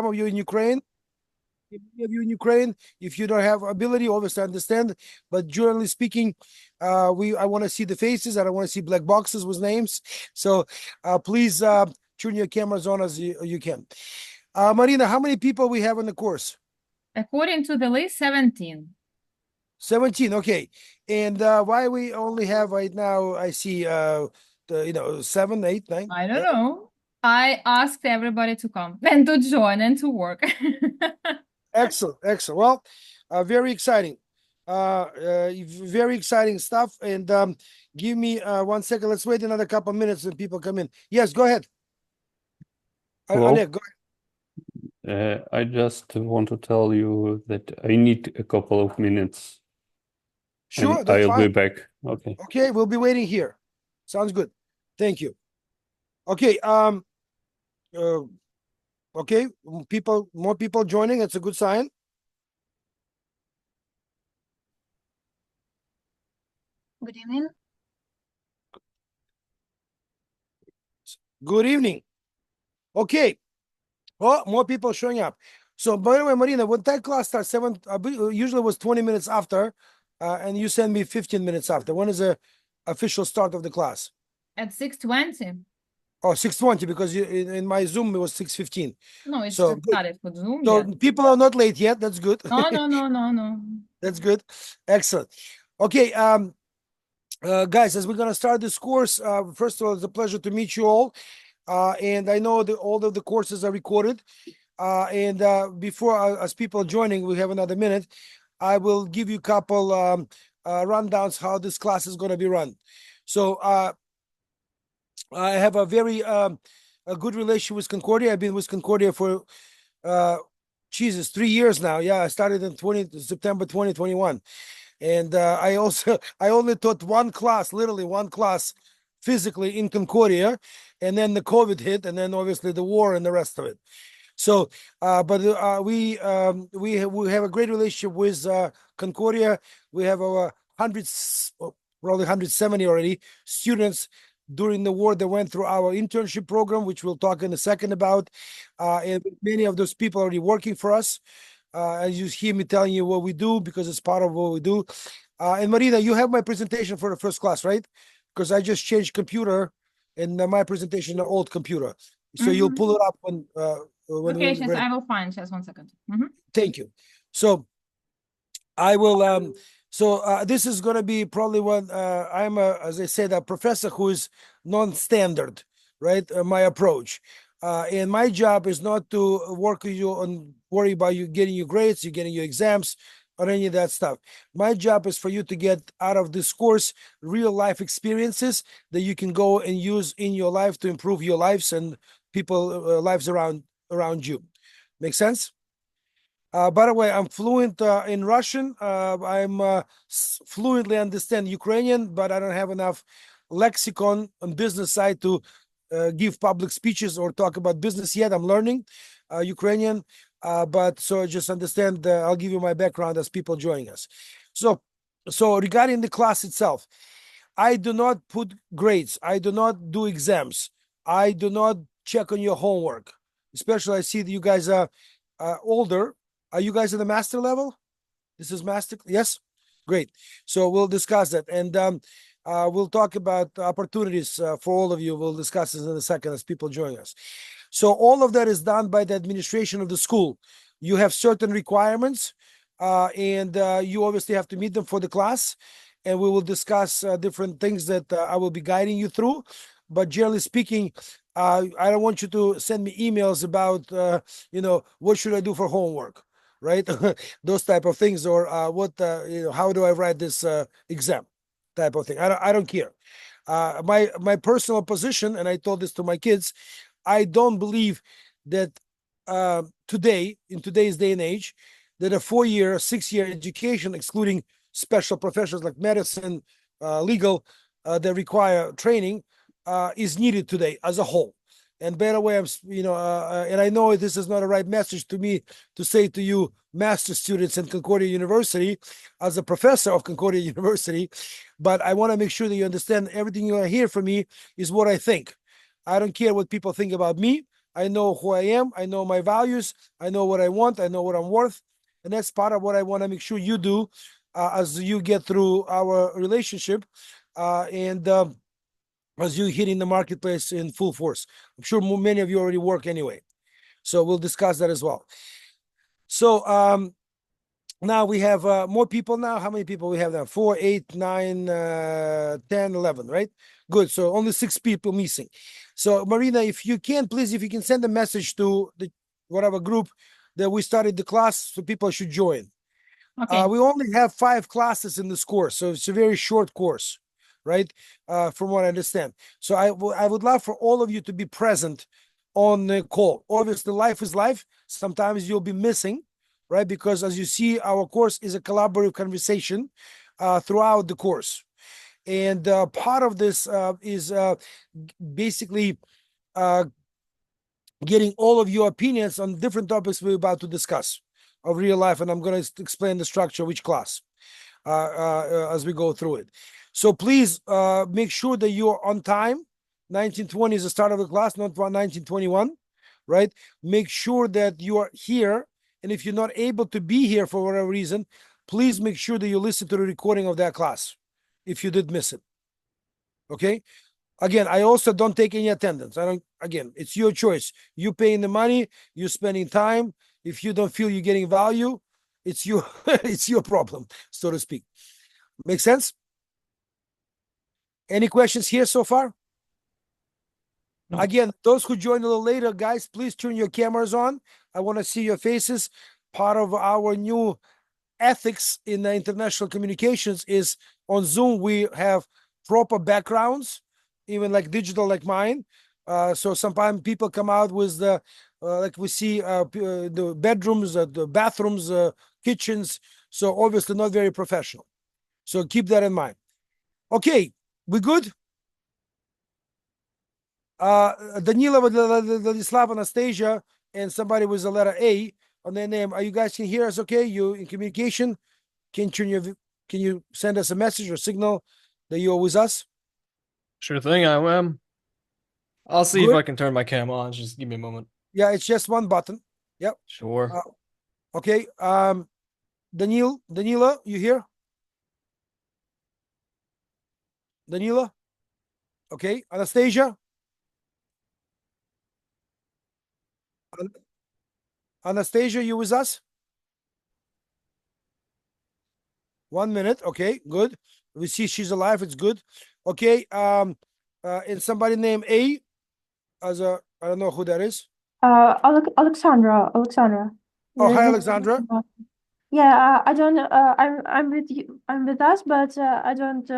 some of you in Ukraine. If any of you in Ukraine, if you don't have ability, obviously I understand. But generally speaking, I want to see the faces. I don't want to see black boxes with names. So please turn your cameras on as you can. Marina, how many people we have in the course? According to the list, 17. 17, okay. And why we only have right now, I see, 7, 8, 9. I don't know. I asked everybody to come and to join and to work. Excellent, excellent. Well, very exciting. Very exciting stuff. And give me 1 second. Let's wait another couple of minutes when people come in. Yes, go ahead. Hello. Oleg, go ahead. I just want to tell you that I need a couple of minutes. Sure, and that's I'll be fine. back. Okay. Okay, we'll be waiting here. Sounds good. Thank you. Okay, okay, more people joining. That's a good sign. Good evening. Good evening. Okay. Oh, more people showing up. So, by the way, Marina, when that class starts, usually was 20 minutes after, and you send me 15 minutes after. When is the official start of the class? At 6:20. Oh, 6:20, because in my Zoom it was 6:15. No, it's So just started for Zoom So yet. people are not late yet. That's good. No. That's good. Excellent. Okay, guys, as we're gonna start this course, first of all, it's a pleasure to meet you all. And I know that all of the courses are recorded. And before as people are joining, we have another minute. I will give you a couple rundowns how this class is going to be run. So I have a very a good relationship with Concordia. I've been with Concordia for 3 years now. Yeah, I started in September 2021. And I only taught one class, literally one class physically in Concordia, and then the COVID hit, and then obviously the war and the rest of it. So, but we have a great relationship with Concordia. We have over hundreds, probably 170 already students during the war that went through our internship program, which we'll talk in a second about. And many of those people are already working for us. As you hear me telling you what we do, because it's part of what we do. And Marina, you have my presentation for the first class, right? Because I just changed computer, and my presentation an old computer. So you'll pull it up when Okay, just I will find just 1 second. Thank you. So I will this is going to be probably when I'm as I said, a professor who is non-standard, right? My approach. And my job is not to work with you and worry about you getting your grades, you getting your exams, or any of that stuff. My job is for you to get out of this course real life experiences that you can go and use in your life to improve your lives and people lives around you. Make sense? By the way, I'm fluent in Russian. I'm fluently understand Ukrainian, but I don't have enough lexicon on business side to give public speeches or talk about business yet. I'm learning Ukrainian, but so I just understand. I'll give you my background as people joining us. So regarding the class itself, I do not put grades. I do not do exams. I do not check on your homework. Especially, I see that you guys are older. Are you guys in the master level? This is master. Yes, great. So we'll discuss that, and we'll talk about opportunities for all of you. We'll discuss this in a second as people join us. So all of that is done by the administration of the school. You have certain requirements, and you obviously have to meet them for the class. And we will discuss different things that I will be guiding you through. But generally speaking, I don't want you to send me emails about, what should I do for homework, right? Those type of things, or how do I write this exam, type of thing. I don't care. My personal position, and I told this to my kids, I don't believe that today, in today's day and age, that a 4-year, 6-year education, excluding special professions like medicine, legal, that require training, is needed today as a whole. And by the way, and I know this is not a right message to me to say to you, master students in Concordia University, as a professor of Concordia University, but I want to make sure that you understand everything you hear from me is what I think. I don't care what people think about me. I know who I am. I know my values. I know what I want. I know what I'm worth. And that's part of what I want to make sure you do as you get through our relationship and as you hit in the marketplace in full force. I'm sure many of you already work anyway. So we'll discuss that as well. So now we have more people now. How many people we have now? 4, 8, 9, 10, 11, right? Good. So only 6 people missing. So Marina, if you can, please, if you can send a message to the whatever group that we started the class, so people should join. Okay. We only have 5 classes in this course, so it's a very short course, right? From what I understand. So I would love for all of you to be present on the call. Obviously, life is life. Sometimes you'll be missing, right? Because as you see, our course is a collaborative conversation throughout the course. And part of this is basically getting all of your opinions on different topics we're about to discuss of real life. And I'm going to explain the structure of each class as we go through it. So please make sure that you're on time. 1920 is the start of the class, not 1921, right? Make sure that you are here. And if you're not able to be here for whatever reason, please make sure that you listen to the recording of that class if you did miss it. Okay? Again, I also don't take any attendance. I don't, again, it's your choice. You paying the money, you spending time. If you don't feel you're getting value, it's your it's your problem, so to speak. Make sense? Any questions here so far? No. Again, those who joined a little later, guys, please turn your cameras on. I want to see your faces. Part of our new ethics in the international communications is on Zoom, we have proper backgrounds, even like digital, like mine. So sometimes people come out with the, like we see the bedrooms, the bathrooms, kitchens. So obviously not very professional. So keep that in mind. Okay, we good? Danila, Vladislav, Anastasia, and somebody with the letter A on their name. Are you guys can hear us? Okay, you in communication? Can you send us a message or signal that you're with us? Sure thing, I am. I'll see if Good. I can turn my cam on. Just give me a moment. Yeah, it's just one button. Yep. Sure. Okay. Danila, you here? Danila? Okay. Anastasia? Anastasia, you with us? 1 minute. Okay, good. We see she's alive. It's good. Okay. And somebody named A as a, I don't know who that is. Alexandra. Oh, hi, The- Alexandra. Yeah, I don't. I'm with you. I'm with us, but I don't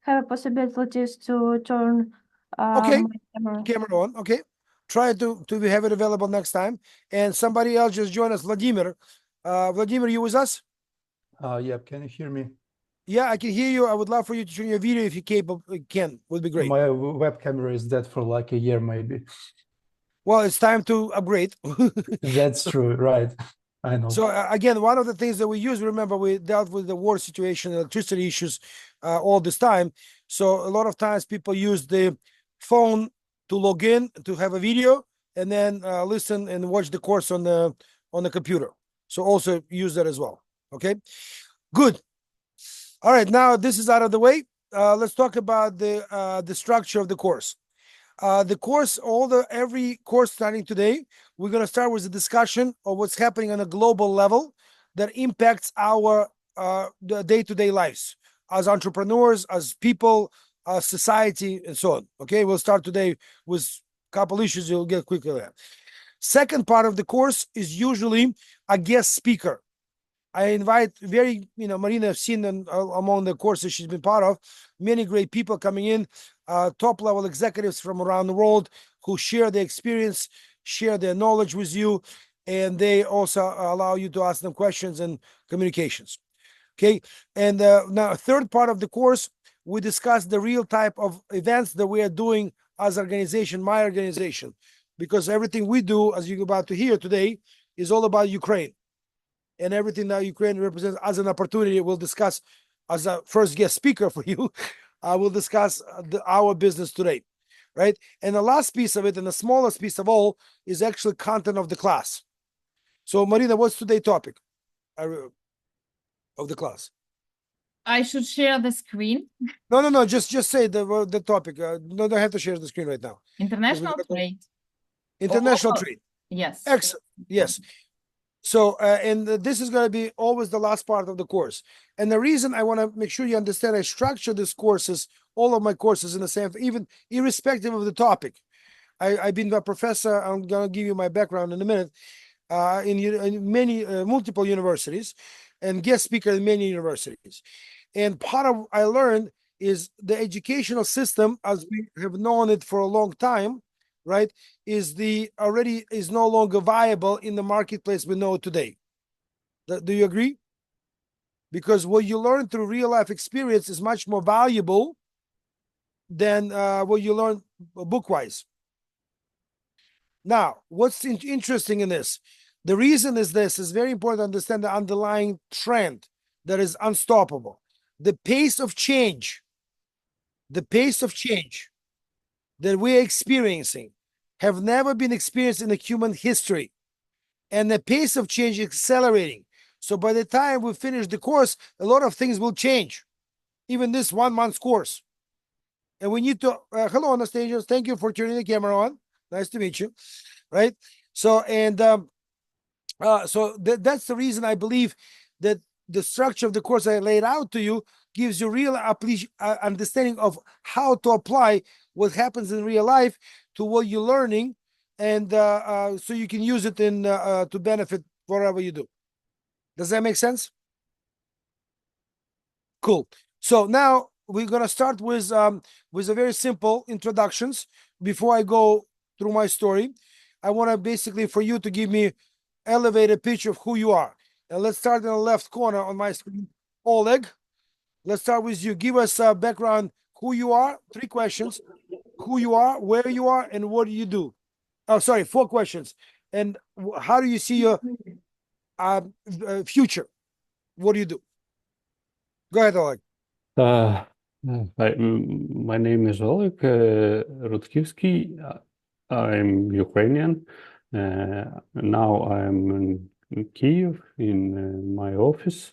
have possibilities to turn Okay. my camera. Camera on. Okay. Try to have it available next time. And somebody else just joined us, Vladimir. Vladimir, you with us? Yeah, can you hear me? Yeah, I can hear you. I would love for you to turn your video if you can. Would be great. My web camera is dead for like a year, maybe. Well, it's time to upgrade. That's true, right? I know. So again, one of the things that we use, remember, we dealt with the war situation, electricity issues all this time. So a lot of times people use the phone to log in to have a video and then listen and watch the course on the computer. So also use that as well. Okay, good. All right, now this is out of the way. Let's talk about the structure of the course. The course, every course starting today, we're going to start with a discussion of what's happening on a global level that impacts our day-to-day lives as entrepreneurs, as people, as society, and so on. Okay, we'll start today with a couple issues. You'll get quickly there. Second part of the course is usually a guest speaker. I invite Marina, I've seen among the courses she's been part of, many great people coming in, top level executives from around the world who share their experience, share their knowledge with you, and they also allow you to ask them questions and communications. Okay. And now, third part of the course, we discuss the real type of events that we are doing as organization, my organization, because everything we do, as you're about to hear today, is all about Ukraine. And everything that Ukraine represents as an opportunity, we'll discuss as a first guest speaker for you. I will discuss our business today, right? And the last piece of it, and the smallest piece of all, is actually content of the class. So, Marina, what's today's topic of the class? I should share the screen. No. Just say the topic. No, don't have to share the screen right now. International gonna go- trade. International Oh. trade. Yes. Excellent. Yes. So, and this is going to be always the last part of the course. And the reason I want to make sure you understand, I structure these courses, all of my courses in the same, even irrespective of the topic. I've been a professor. I'm going to give you my background in a minute. In many multiple universities, and guest speaker in many universities. And part of I learned is the educational system, as we have known it for a long time, right, is no longer viable in the marketplace we know today. Do you agree? Because what you learn through real life experience is much more valuable than what you learn book-wise. Now, what's interesting in this? The reason is this is very important to understand the underlying trend that is unstoppable. The pace of change that we're experiencing have never been experienced in the human history. And the pace of change is accelerating. So by the time we finish the course, a lot of things will change, even this 1 month course. And we need to, hello, Anastasia, thank you for turning the camera on. Nice to meet you, right? So, and that's the reason I believe that the structure of the course I laid out to you gives you real understanding of how to apply what happens in real life to what you're learning, and so you can use it in to benefit whatever you do. Does that make sense? Cool. So now we're gonna start with a very simple introductions. Before I go through my story, I want to basically for you to give me elevated picture of who you are. And let's start in the left corner on my screen. Oleg, let's start with you. Give us a background, who you are, 3 questions. Who you are, where you are, and what do you do? Oh, sorry, 4 questions. And how do you see your future? What do you do? Go ahead, Oleg. My name is Oleg Rudkivsky. I'm Ukrainian. Now I'm in Kyiv in my office.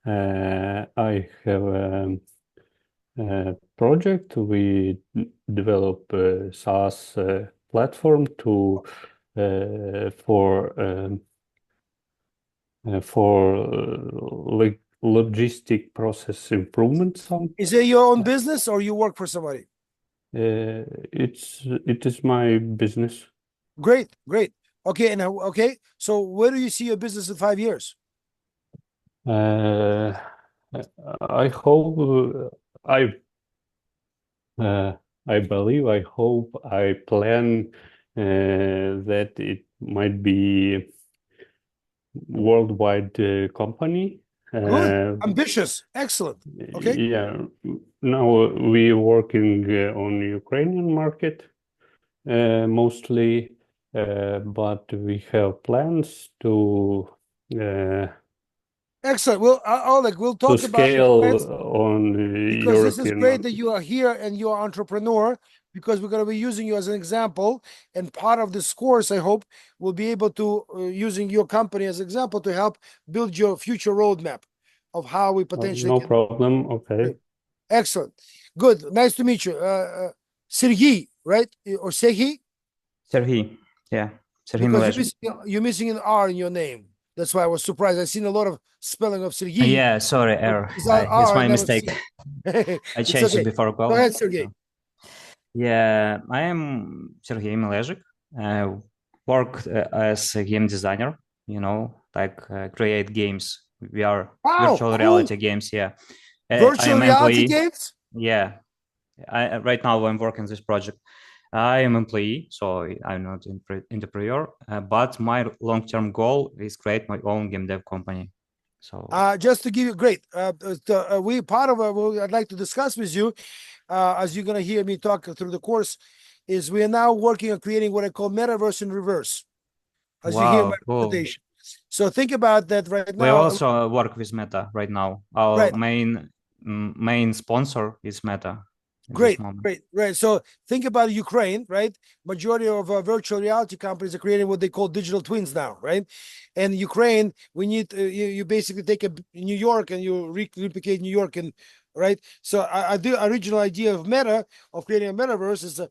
I have a project. We develop a SaaS platform for logistic process improvement. Is it your own business or you work for somebody? It is my business. Great. Okay, and okay. So where do you see your business in 5 years? I hope I believe, I hope, I plan that it might be worldwide company. Good, ambitious, excellent. Okay. Yeah, now we working on Ukrainian market mostly, but we have plans to Excellent. Well, Oleg, we'll talk about the scale plans, on because this is European great market. that you are here and you are entrepreneur, because we're going to be using you as an example. And part of this course, I hope, will be able to using your company as example to help build your future roadmap of how we potentially No can. problem. Okay. Great. Excellent. Good. Nice to meet you. Sergey, right? Or Sergey? Sergey, yeah, Sergey Because Milezhik. you're missing an R in your name. That's why I was surprised. I've seen a lot of spelling of Sergey. Yeah, sorry, but error. without It's R, my I never mistake. see it. I It's changed okay. it before Go call. ahead, Sergey. Yeah, I am Sergey Milezhik. I work as a game designer, like create games, VR, Wow, virtual cool. reality games. Yeah, I Virtual am reality employee. games? Yeah, right now I'm working this project. I am employee, so I'm not entrepreneur. But my long-term goal is create my own game dev company. So Just to give you great, we part of what I'd like to discuss with you, as you're gonna hear me talk through the course, is we are now working on creating what I call metaverse in reverse. As you hear my wow, cool. presentation. So think about that right We now. also work with Meta right now. Our Right. main sponsor is Meta. at this Great, moment. great, right. So think about Ukraine, right? Majority of virtual reality companies are creating what they call digital twins now, right? And Ukraine, we need you basically take New York and you replicate New York, and right. So the original idea of Meta of creating a metaverse is, a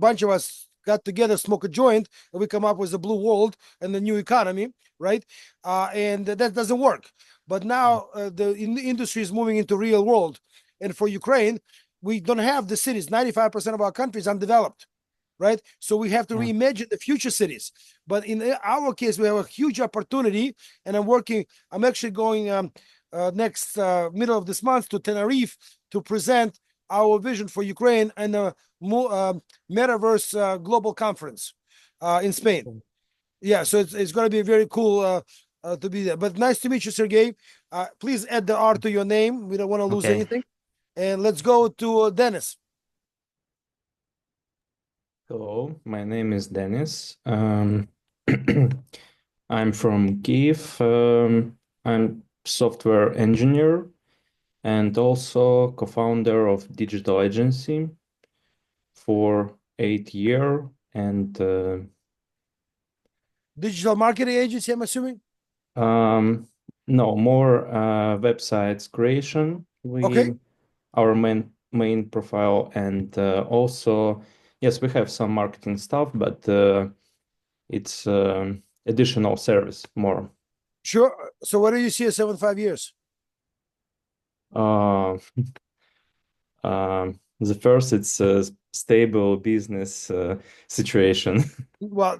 bunch of us got together, smoke a joint, and we come up with the blue world and the new economy, right? And that doesn't work. But now the industry is moving into real world, and for Ukraine, we don't have the cities. 95% of our country is undeveloped, right? So we have to Yeah. reimagine the future cities. But in our case, we have a huge opportunity, and I'm actually going next middle of this month to Tenerife to present our vision for Ukraine and a metaverse global conference in Spain. Yeah, so it's going to be very cool to be there. But nice to meet you, Sergey. Please add the R to your name. We don't want to lose Okay. anything. And let's go to Dennis. Hello, my name is Dennis. I'm from Kiev. I'm software engineer and also co-founder of digital agency for 8 years. And Digital marketing agency, I'm assuming. no, more websites creation. Okay. Our main profile, and also yes, we have some marketing stuff, but it's additional service more. Sure. So what do you see yourself in 5 years? Uh, the first, it's a stable business situation. Well,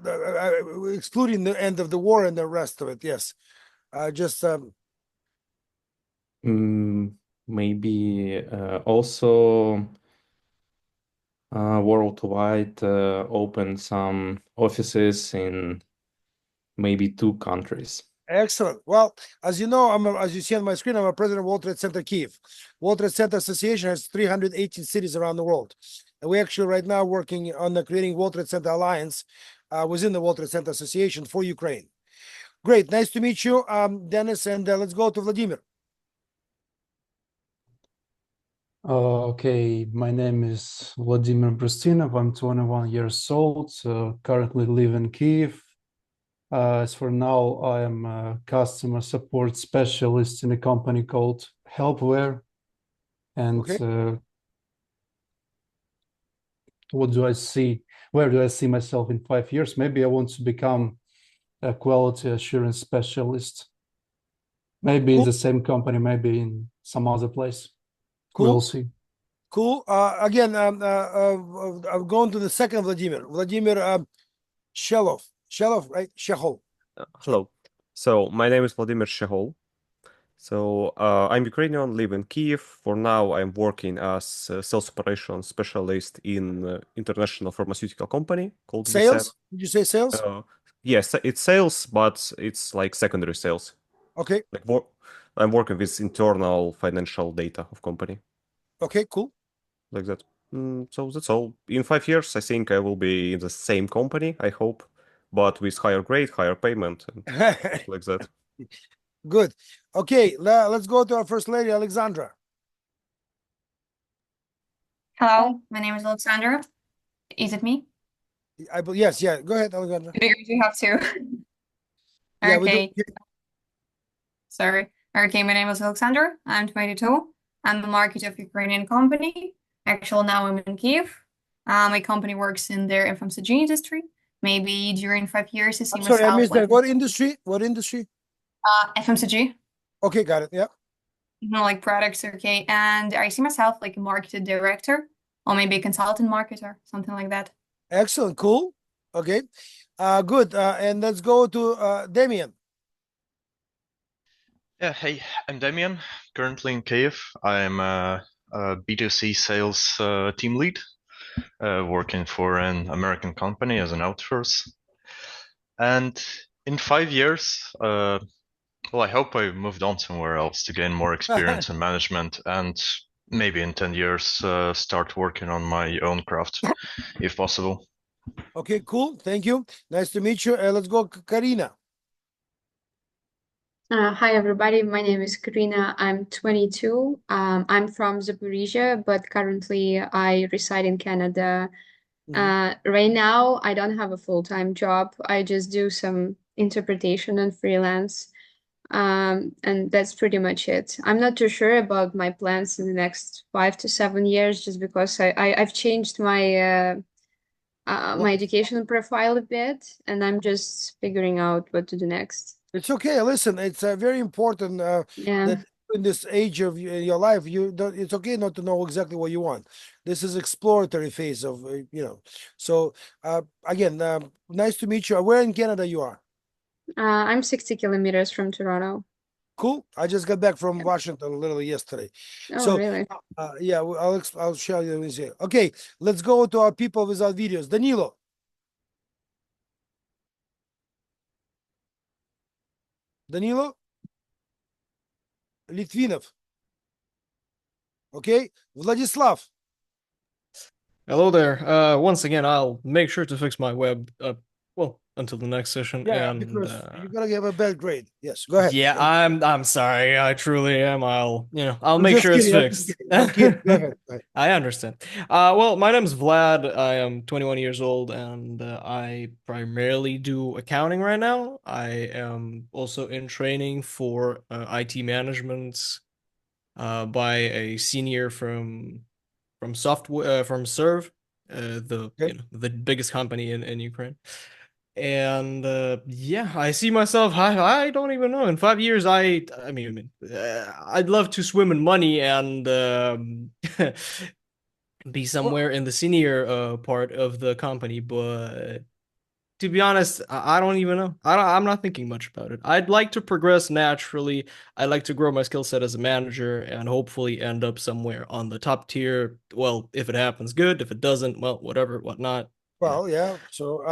excluding the end of the war and the rest of it, yes. Just Maybe also worldwide, open some offices in maybe 2 countries. excellent. Well, as you know, as you see on my screen, I'm a president of World Trade Center Kiev. World Trade Center Association has 318 cities around the world. And we actually right now working on creating World Trade Center Alliance within the World Trade Center Association for Ukraine. Great. Nice to meet you, Dennis. And let's go to Vladimir. Okay, my name is Vladimir Brustinov. I'm 21 years old, currently live in Kiev. As for now, I am a customer support specialist in a company called Helpware. And Okay. what do I see? Where do I see myself in 5 years? Maybe I want to become a quality assurance specialist. Maybe in Cool. the same company, maybe in some other place. Cool. We'll see. Cool. Again, I'm going to the second Vladimir. Vladimir Shelov. Shelov, right? Shehol. Hello. So my name is Vladimir Shehol. So I'm Ukrainian, live in Kiev. For now, I'm working as a sales operations specialist in international pharmaceutical company called VSAT. Sales? Did you say sales? Yes, it's sales, but it's like secondary sales. Okay. Like I'm working with internal financial data of company, Okay, cool. like that. So that's all. In 5 years, I think I will be in the same company, I hope, but with higher grade, higher payment, and stuff like that. Good. Okay, let's go to our first lady, Alexandra. Hello, my name is Alexandra. Is it me? Yes, yeah. Go ahead, Alexandra. Figures you have to. Yeah, we Okay, do. sorry. Okay, my name is Alexandra. I'm 22. I'm the market of Ukrainian company. Actually, now I'm in Kiev. My company works in their FMCG industry. Maybe during 5 years, I see I'm sorry, I myself missed like that. What industry? What industry? FMCG, Okay, got it. Yeah. like products, okay. And I see myself like a market director or maybe a consultant marketer, something like that. Excellent. Cool. Okay. Good. And let's go to Damien. Yeah, hey, I'm Damian, currently in Kiev. I'm a B2C sales team lead, working for an American company as an outsource. And in 5 years, well, I hope I moved on somewhere else to gain more experience in management, and maybe in 10 years, start working on my own craft, if possible. Okay, cool. Thank you. Nice to meet you. Let's go, Karina. Hi, everybody. My name is Karina. I'm 22. I'm from Zaporizhia, but currently I reside in Canada. Right now, I don't have a full-time job. I just do some interpretation and freelance. And that's pretty much it. I'm not too sure about my plans in the next 5 to 7 years, just because I've changed my education profile a bit, and I'm just figuring out what to do next. It's okay. Listen, it's very important Yeah. that in this age of your life, you don't. It's okay not to know exactly what you want. This is exploratory phase of So again, nice to meet you. Where in Canada you are? I'm 60 kilometers from Toronto. Cool. I just got back from Washington literally yesterday. Oh, So really? yeah, I'll show you this here. Okay, let's go to our people without videos. Danilo. Danilo Litvinov. Okay, Vladislav. Hello there. Once again, I'll make sure to fix my web well, until the next session. Yeah, And because you're gonna give a bad grade. Yes, go ahead. yeah, I'm sorry. I truly am. I'll I'm make just sure it's kidding, I'm just fixed. kidding. I'm kidding. Go ahead. Go ahead. I understand. Well, my name's Vlad. I am 21 years old, and I primarily do accounting right now. I am also in training for IT management by a senior from software from Serve, the the biggest company in Ukraine. And yeah, I see myself. I don't even know. In 5 years, I mean, I'd love to swim in money and be somewhere in the senior part of the company. But to be honest, I don't even know. I'm not thinking much about it. I'd like to progress naturally. I'd like to grow my skill set as a manager and hopefully end up somewhere on the top tier. Well, if it happens, good. If it doesn't, well, whatever, whatnot. Well, yeah. So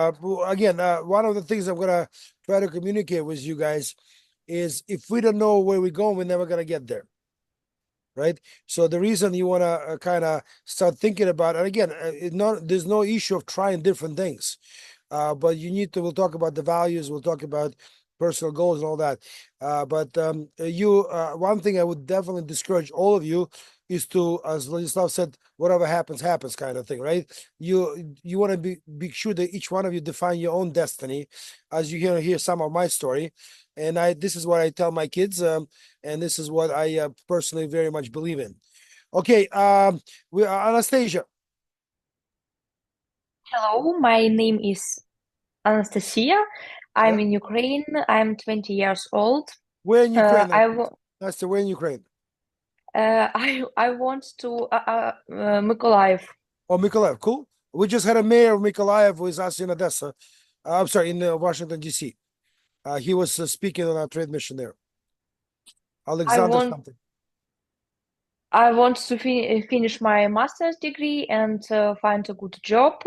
again, one of the things I'm gonna try to communicate with you guys is if we don't know where we're going, we're never gonna get there. Right. So the reason you want to kind of start thinking about, and again, there's no issue of trying different things, but you need to. We'll talk about the values. We'll talk about personal goals and all that. But one thing I would definitely discourage all of you is to, as Vladislav said, whatever happens, happens, kind of thing, right? You want to be sure that each one of you define your own destiny, as you hear some of my story, and this is what I tell my kids, and this is what I personally very much believe in. Okay, we Anastasia. Hello, my name is Anastasia. I'm in Ukraine. I'm 20 years old. Where in Ukraine? That's where in Ukraine? I want to Mykolaiv. Oh, Mykolaiv, cool. We just had a mayor of Mykolaiv who is us in Odessa. I'm sorry, in Washington D.C. He was speaking on our trade mission there. Alexander something. I want to finish my master's degree and find a good job,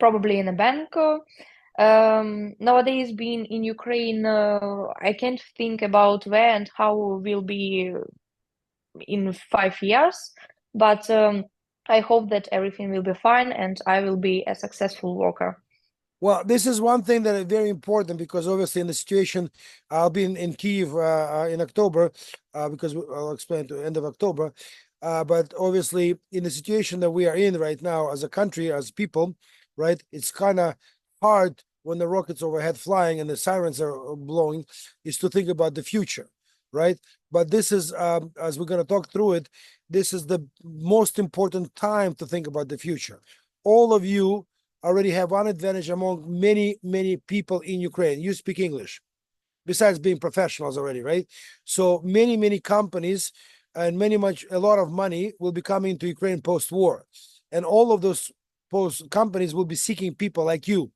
probably in a bank. Nowadays, being in Ukraine, I can't think about where and how will be in 5 years, but I hope that everything will be fine and I will be a successful worker. Well, this is one thing that is very important because obviously in the situation, I'll be in Kyiv in October because I'll explain to the end of October. But obviously in the situation that we are in right now as a country, as people, right, it's kind of hard when the rockets overhead flying and the sirens are blowing, is to think about the future, right? But this is, as we're going to talk through it, this is the most important time to think about the future. All of you already have one advantage among many people in Ukraine. You speak English, besides being professionals already, right? So many companies and a lot of money will be coming to Ukraine post-war, and all of those post companies will be seeking people like you,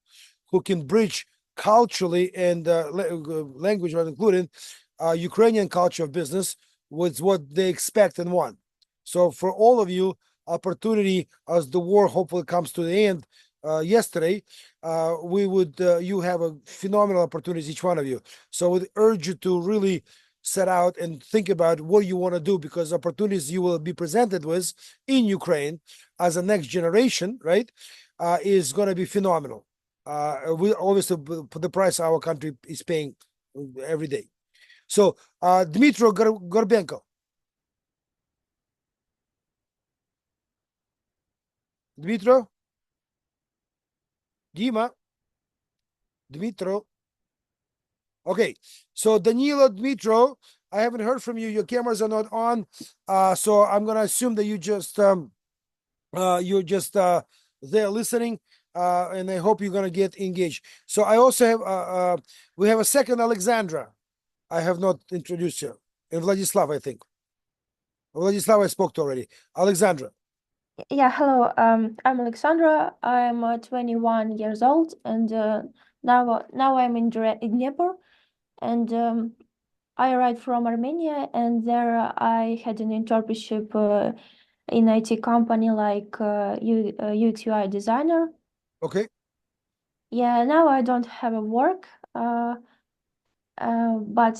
who can bridge culturally and language not included, Ukrainian culture of business with what they expect and want. So for all of you, opportunity as the war hopefully comes to the end. Yesterday, you have a phenomenal opportunity, each one of you. So I would urge you to really set out and think about what you want to do, because opportunities you will be presented with in Ukraine as a next generation, right, is going to be phenomenal. We obviously the price our country is paying every day. So Dmitro Gorbenko. Dmitro? Dima? Dmitro? Okay, so Danilo, Dmitro, I haven't heard from you. Your cameras are not on. So I'm gonna assume that you're just there listening. And I hope you're gonna get engaged. So I also have we have a second Alexandra. I have not introduced you. And Vladislav, I think. Vladislav, I spoke to already. Alexandra. Yeah, hello. I'm Alexandra. I'm 21 years old, and now I'm in Dnieper, and I arrived from Armenia, and there I had an internship in IT company like UX UI designer. Okay. Yeah, now I don't have a work, but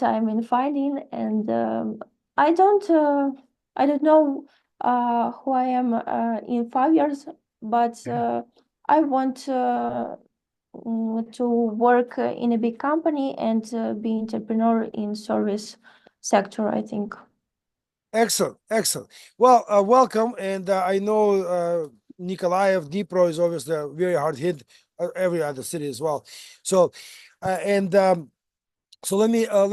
I'm in finding, and I don't know who I am in 5 years, but I want to work in a big company and be entrepreneur in service sector, I think. Excellent, excellent. Well, welcome, and I know Nikolaev, Dnipro is obviously a very hard hit. Every other city as well. So, and so let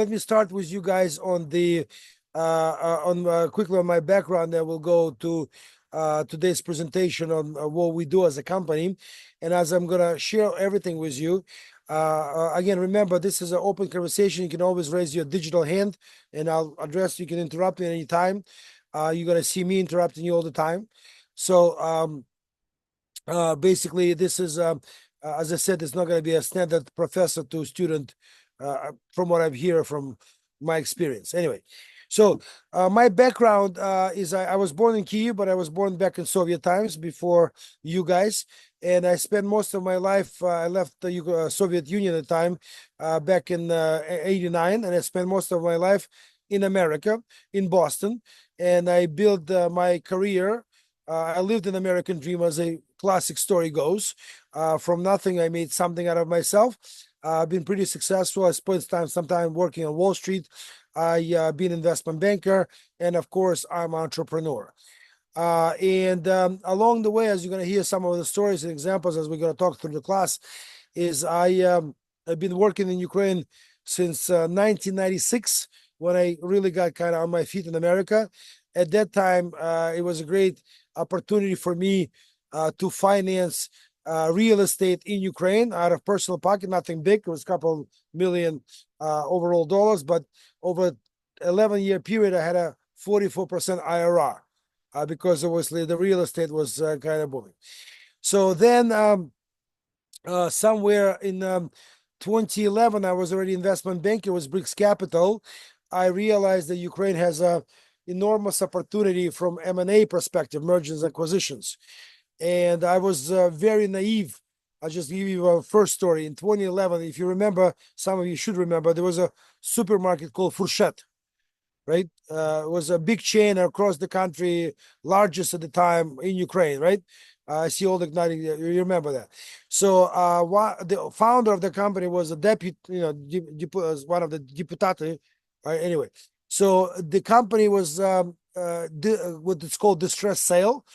me start with you guys on the on quickly on my background. Then we'll go to today's presentation on what we do as a company, and as I'm gonna share everything with you. Again, remember this is an open conversation. You can always raise your digital hand, and I'll address. You can interrupt me anytime. You're gonna see me interrupting you all the time. So basically, this is as I said, it's not going to be a standard professor to student, from what I've heard from my experience. Anyway, so my background is I was born in Kyiv, but I was born back in Soviet times before you guys, and I spent most of my life. I left the Soviet Union at the time, back in '89, and I spent most of my life in America, in Boston, and I built my career. I lived an American dream, as a classic story goes. From nothing, I made something out of myself. I've been pretty successful. I spent some time working on Wall Street. I been investment banker, and of course, I'm an entrepreneur. And along the way, as you're going to hear some of the stories and examples as we're going to talk through the class, is I've been working in Ukraine since 1996, when I really got kind of on my feet in America. At that time, it was a great opportunity for me to finance real estate in Ukraine out of personal pocket. Nothing big; it was a couple million overall dollars, but over 11-year period, I had a 44% IRR. Because obviously the real estate was kind of booming. So then somewhere in 2011, I was already investment banker with Bricks Capital. I realized that Ukraine has a enormous opportunity from M&A perspective, mergers and acquisitions. And I was very naive. I'll just give you a first story. In 2011, if you remember, some of you should remember, there was a supermarket called Fourchette, right? It was a big chain across the country, largest at the time in Ukraine, right? I see all the igniting. You remember that. So the founder of the company was a deputy, one of the deputati. Anyway, so the company was what it's called distress sale.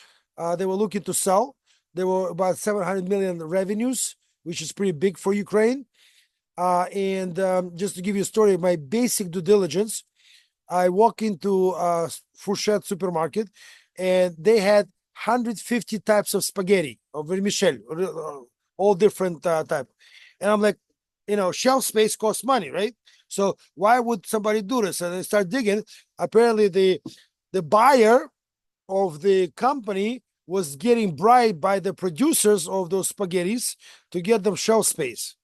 They were looking to sell. There were about 700 million revenues, which is pretty big for Ukraine. And just to give you a story, my basic due diligence, I walk into a Fourchette supermarket, and they had 150 types of spaghetti or vermicelli, all different type. And I'm like, shelf space costs money, right? So why would somebody do this? And I start digging. Apparently, the buyer of the company was getting bribed by the producers of those spaghettis to get them shelf space.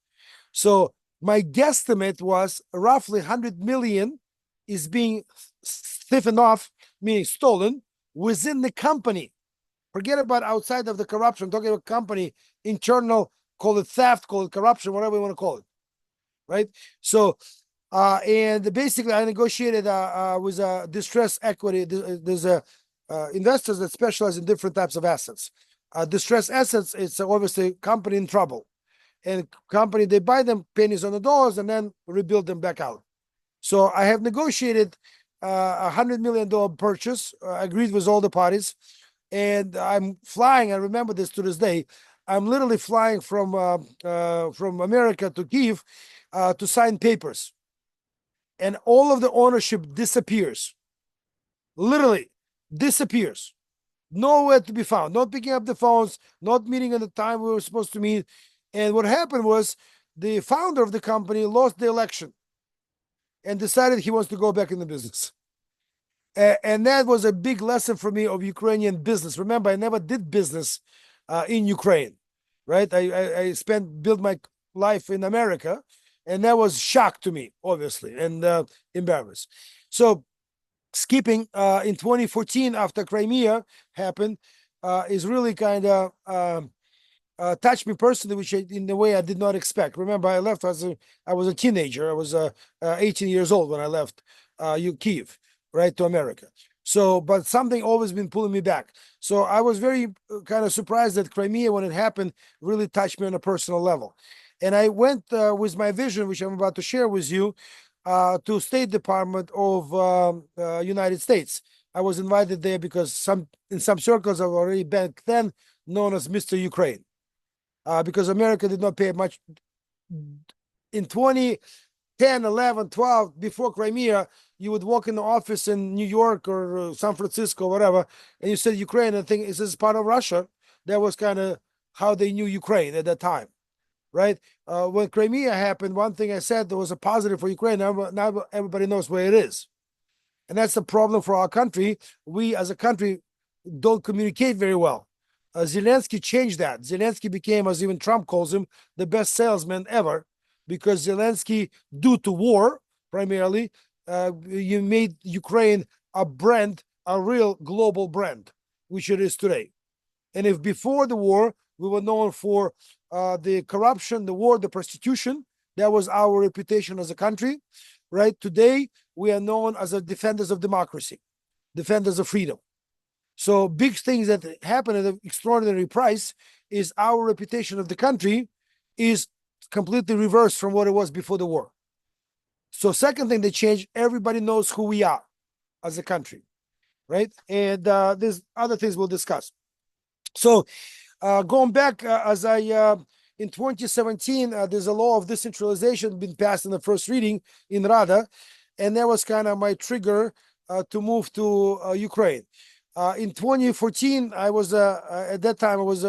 So my guesstimate was roughly 100 million is being stiffened off, meaning stolen, within the company. Forget about outside of the corruption. I'm talking about company, internal, call it theft, call it corruption, whatever you want to call it. Right? So, and basically, I negotiated with a distressed equity. There's a investors that specialize in different types of assets. Distressed assets, it's obviously company in trouble. And company, they buy them pennies on the dollars and then rebuild them back out. So I have negotiated $100 million purchase, agreed with all the parties, and I'm flying. I remember this to this day. I'm literally flying from America to Kiev to sign papers, and all of the ownership disappears. Literally disappears. Nowhere to be found. Not picking up the phones. Not meeting at the time we were supposed to meet. And what happened was the founder of the company lost the election and decided he wants to go back in the business. And that was a big lesson for me of Ukrainian business. Remember, I never did business in Ukraine, right? I built my life in America, and that was shock to me, obviously, and embarrassed. So skipping in 2014 after Crimea happened is really kind of touched me personally, which in a way I did not expect. Remember, I left as I was a teenager. I was 18 years old when I left Kiev, right, to America. So, but something always been pulling me back. So I was very kind of surprised that Crimea, when it happened, really touched me on a personal level. And I went with my vision, which I'm about to share with you, to State Department of United States. I was invited there because in some circles I was already back then known as Mr. Ukraine. Because America did not pay much in 2010, 11, 12, before Crimea. You would walk in the office in New York or San Francisco, whatever, and you said Ukraine, and think, is this part of Russia? That was kind of how they knew Ukraine at that time, right? When Crimea happened, one thing I said that was a positive for Ukraine. Now everybody knows where it is. And that's the problem for our country. We as a country don't communicate very well. Zelensky changed that. Zelensky became, as even Trump calls him, the best salesman ever, because Zelensky, due to war primarily, you made Ukraine a brand, a real global brand, which it is today. And if before the war we were known for the corruption, the war, the prostitution, that was our reputation as a country, right? Today we are known as the defenders of democracy, defenders of freedom. So big things that happen at an extraordinary price is our reputation of the country is completely reversed from what it was before the war. So second thing that changed, everybody knows who we are as a country, right? And there's other things we'll discuss. So going back, in 2017, there's a law of decentralization been passed in the first reading in Rada, and that was kind of my trigger to move to Ukraine. In 2014, I was at that time I was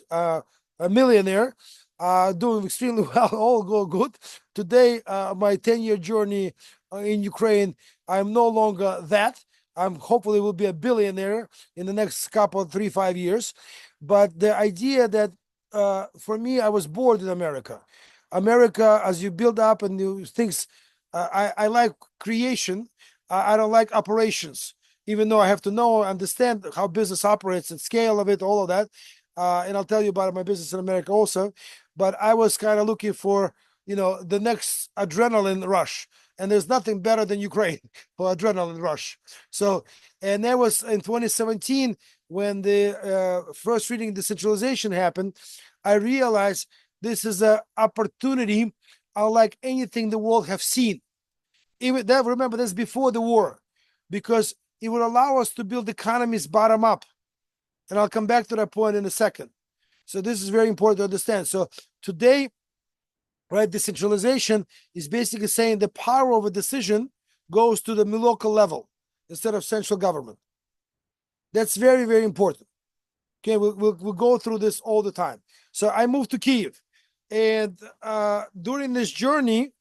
a millionaire, doing extremely well, all go good. Today, my 10-year journey in Ukraine, I'm no longer that. I'm hopefully will be a billionaire in the next couple, 3-5 years. But the idea that for me, I was bored in America. America, as you build up and new things, I like creation. I don't like operations, even though I have to understand how business operates and scale of it, all of that. And I'll tell you about my business in America also. But I was kind of looking for, the next adrenaline rush. And there's nothing better than Ukraine for adrenaline rush. So, and that was in 2017 when the first reading decentralization happened. I realized this is an opportunity unlike anything the world have seen. Even that, remember, that's before the war, because it would allow us to build economies bottom up. And I'll come back to that point in a second. So this is very important to understand. So today, right, decentralization is basically saying the power of a decision goes to the local level instead of central government. That's very, very important. Okay, we'll go through this all the time. So I moved to Kiev, and during this journey,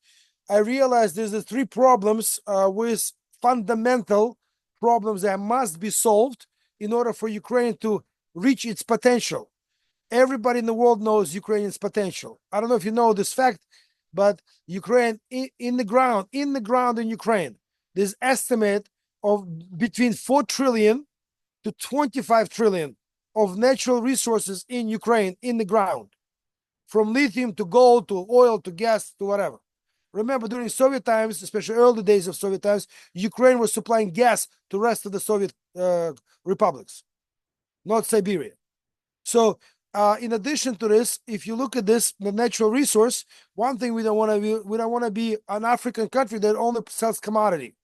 I realized there's the three problems with fundamental problems that must be solved in order for Ukraine to reach its potential. Everybody in the world knows Ukraine's potential. I don't know if you know this fact, but Ukraine in the ground in Ukraine, there's estimate of between 4 trillion to 25 trillion of natural resources in Ukraine in the ground, from lithium to gold to oil to gas to whatever. Remember, during Soviet times, especially early days of Soviet times, Ukraine was supplying gas to the rest of the Soviet republics, not Siberia. So in addition to this, if you look at this, the natural resource, one thing we don't want to be an African country that only sells commodity.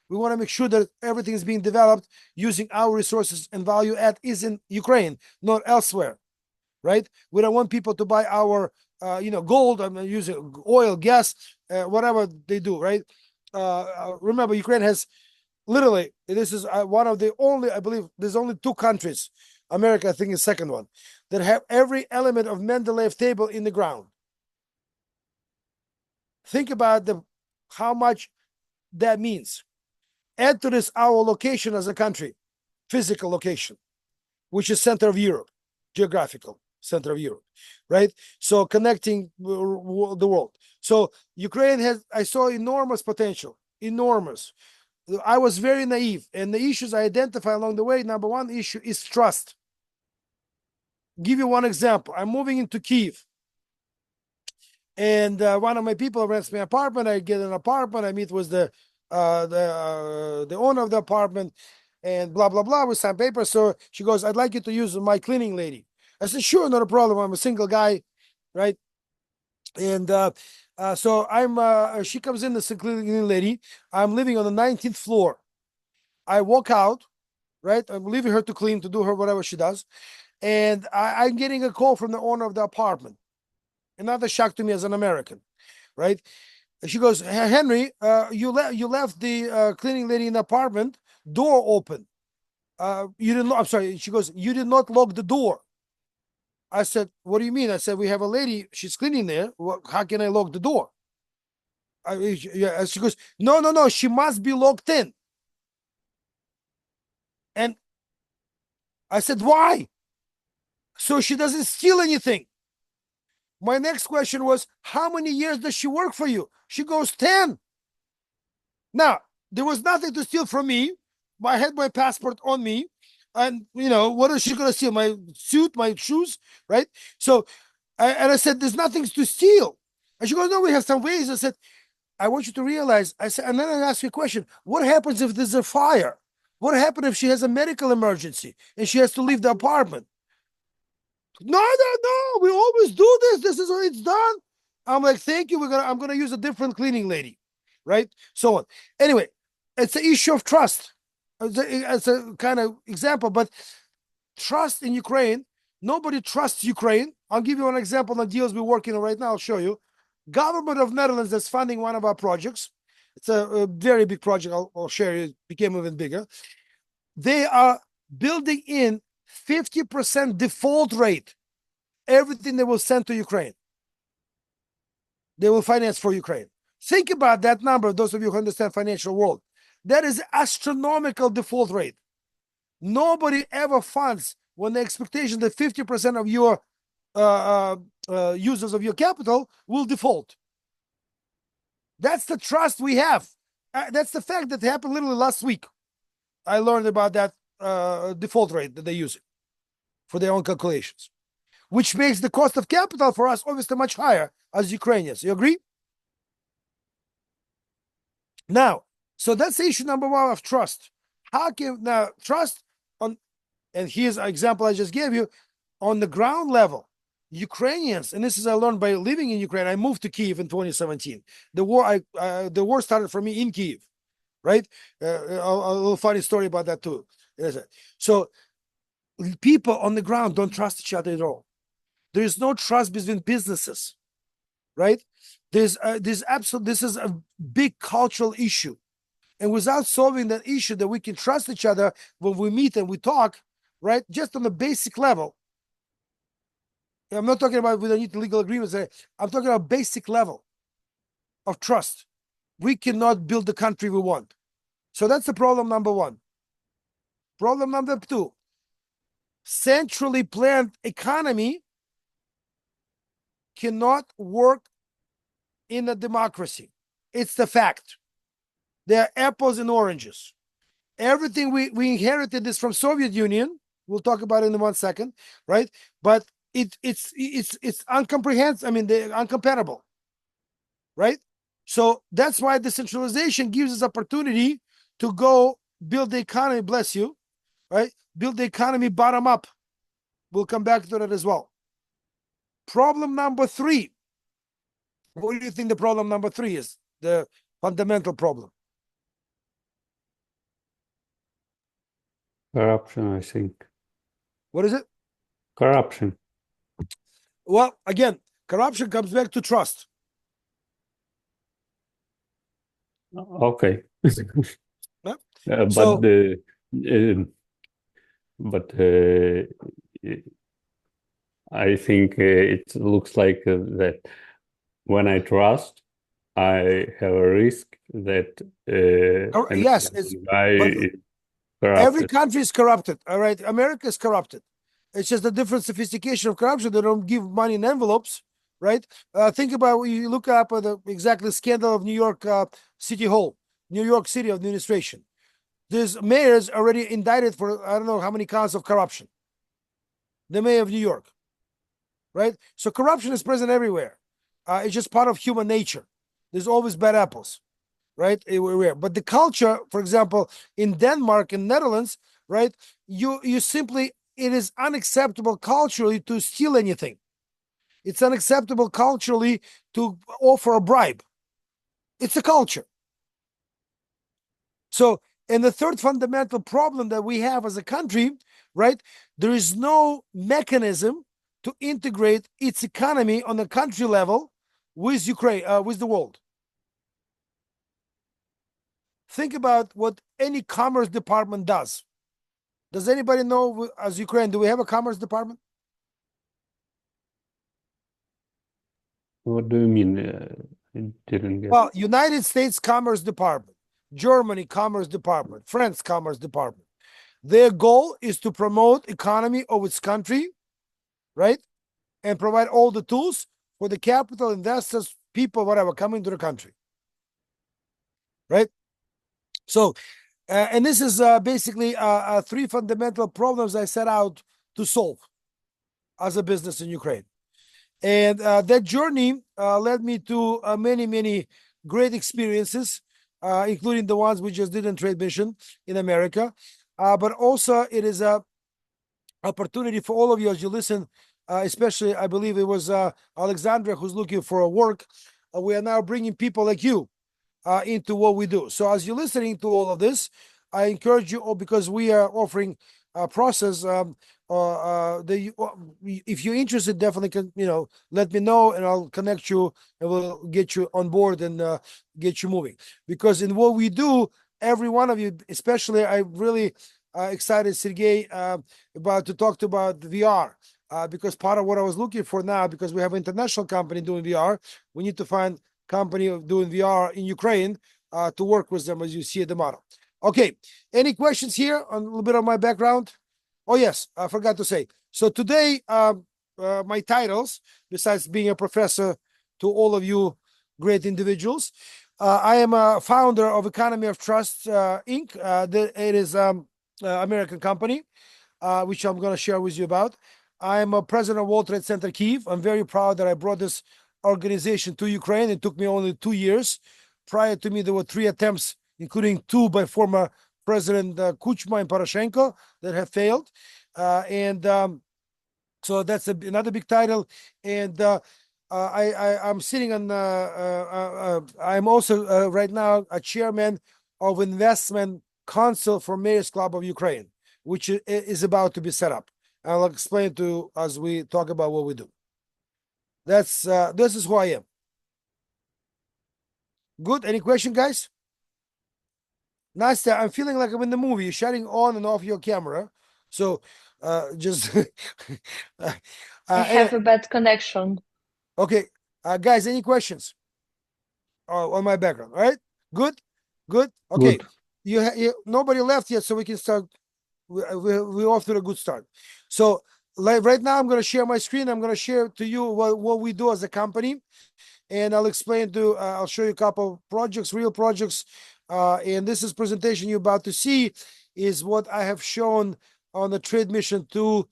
We want to make sure that everything is being developed using our resources, and value add is in Ukraine, not elsewhere, right? We don't want people to buy our, gold. I'm using oil, gas, whatever they do, right? Remember, Ukraine has literally, this is one of the only, I believe, there's only 2 countries. America, I think, is second one, that have every element of Mendeleev table in the ground. Think about how much that means. Add to this our location as a country, physical location, which is center of Europe, geographical center of Europe, right? So connecting the world. So Ukraine has, I saw enormous potential, enormous. I was very naive, and the issues I identify along the way, number one issue is trust. Give you one example. I'm moving into Kyiv, and one of my people rents me an apartment. I get an apartment. I meet with the owner of the apartment, and blah blah blah with some paper. So she goes, "I'd like you to use my cleaning lady." I said, "Sure, not a problem. I'm a single guy, right?" And so I'm. She comes in, the cleaning lady. I'm living on the 19th floor. I walk out, right? I'm leaving her to clean, to do her whatever she does. And I'm getting a call from the owner of the apartment. Another shock to me as an American, right? And she goes, "Hey, Henry, you left the cleaning lady in the apartment, door open. You didn't. I'm sorry." She goes, "You did not lock the door." I said, "What do you mean?" I said, "We have a lady. She's cleaning there. How can I lock the door?" She goes, "No. She must be locked in." And I said, "Why?" "So she doesn't steal anything." My next question was, "How many years does she work for you?" She goes, 10. Now, there was nothing to steal from me. I had my passport on me. And, what is she going to steal? My suit, my shoes, right? So, I said, "There's nothing to steal." And she goes, "No, we have some ways." I said, "I want you to realize," I said, and then I asked you a question. What happens if there's a fire? What happens if she has a medical emergency and she has to leave the apartment? No, we always do this. This is how it's done. I'm like, "Thank you. I'm gonna use a different cleaning lady," right? So on. Anyway, it's an issue of trust. It's a kind of example, but trust in Ukraine. Nobody trusts Ukraine. I'll give you an example of deals we're working on right now. I'll show you. Government of Netherlands is funding one of our projects. It's a very big project. I'll share it. It became even bigger. They are building in 50% default rate. Everything they will send to Ukraine, they will finance for Ukraine. Think about that number, those of you who understand financial world. That is astronomical default rate. Nobody ever funds when the expectation that 50% of your users of your capital will default. That's the trust we have. That's the fact that happened literally last week. I learned about that default rate that they use for their own calculations, which makes the cost of capital for us obviously much higher as Ukrainians. You agree? Now, so that's issue number one of trust. How can now trust on, and here's an example I just gave you, on the ground level, Ukrainians, and this is I learned by living in Ukraine. I moved to Kyiv in 2017. The war started for me in Kyiv, right? A little funny story about that too. So people on the ground don't trust each other at all. There is no trust between businesses, right? This is a big cultural issue. And without solving that issue that we can trust each other when we meet and we talk, right? Just on the basic level. I'm not talking about we don't need legal agreements. I'm talking about basic level of trust. We cannot build the country we want. So that's the problem number one. Problem number two, centrally planned economy cannot work in a democracy. It's the fact. They're apples and oranges. Everything we inherited is from Soviet Union. We'll talk about it in 1 second, right? But it's incomprehensible. I mean, they're incompatible, right? So that's why decentralization gives us opportunity to go build the economy. Bless you, right? Build the economy bottom up. We'll come back to that as well. Problem number 3. What do you think the problem number 3 is? The fundamental problem. Corruption, I think. What is it? Corruption. Well, again, corruption comes back to trust. Okay. Yeah. But I think it looks like that when I trust, I have a risk that Yes, guy but is every corrupted. country is corrupted. All right, America is corrupted. It's just a different sophistication of corruption. They don't give money in envelopes, right? Think about, you look up the exactly scandal of New York City Hall, New York City administration. There's mayors already indicted for I don't know how many counts of corruption. The mayor of New York, right? So corruption is present everywhere. It's just part of human nature. There's always bad apples, right? Everywhere. But the culture, for example, in Denmark and Netherlands, right? You simply, it is unacceptable culturally to steal anything. It's unacceptable culturally to offer a bribe. It's a culture. So, and the third fundamental problem that we have as a country, right? There is no mechanism to integrate its economy on a country level with Ukraine, with the world. Think about what any commerce department does. Does anybody know, as Ukraine, do we have a commerce department? What do you mean? I didn't get. Well, United States Commerce Department, Germany Commerce Department, France Commerce Department. Their goal is to promote economy of its country, right? And provide all the tools for the capital, investors, people, whatever, coming to the country, right? So, and this is basically 3 fundamental problems I set out to solve as a business in Ukraine. And that journey led me to many, many great experiences, including the ones we just did in Trade Mission in America. But also it is a opportunity for all of you as you listen, especially I believe it was Alexandra who's looking for a work. We are now bringing people like you into what we do. So as you're listening to all of this, I encourage you all, because we are offering a process. If you're interested, definitely can, let me know and I'll connect you and we'll get you on board and get you moving. Because in what we do, every one of you, especially, I really excited, Sergey, about to talk about VR. Because part of what I was looking for now, because we have an international company doing VR, we need to find company of doing VR in Ukraine to work with them, as you see at the model. Okay, any questions here on a little bit of my background? Oh yes, I forgot to say. So today, my titles, besides being a professor to all of you great individuals, I am a founder of Economy of Trust Inc. It is American company, which I'm going to share with you about. I'm a president of World Trade Center Kyiv. I'm very proud that I brought this organization to Ukraine. It took me only 2 years. Prior to me, there were 3 attempts, including 2 by former President Kuchma and Poroshenko, that have failed. So that's another big title. And I'm sitting on, I'm also right now a chairman of Investment Council for Mayors Club of Ukraine, which is about to be set up. I'll explain to you as we talk about what we do. This is who I am. Good. Any question, guys? Nastya, I'm feeling like I'm in the movie. You're shutting on and off your camera. So just I have a bad connection. Okay. Guys, any questions on my background? All right. Good. Okay. Good. You nobody left yet, so we can start. We're off to a good start. So like right now, I'm going to share my screen. I'm going to share to you what we do as a company, and I'll explain to. I'll show you a couple of projects, real projects, and this is presentation you're about to see is what I have shown on the trade mission to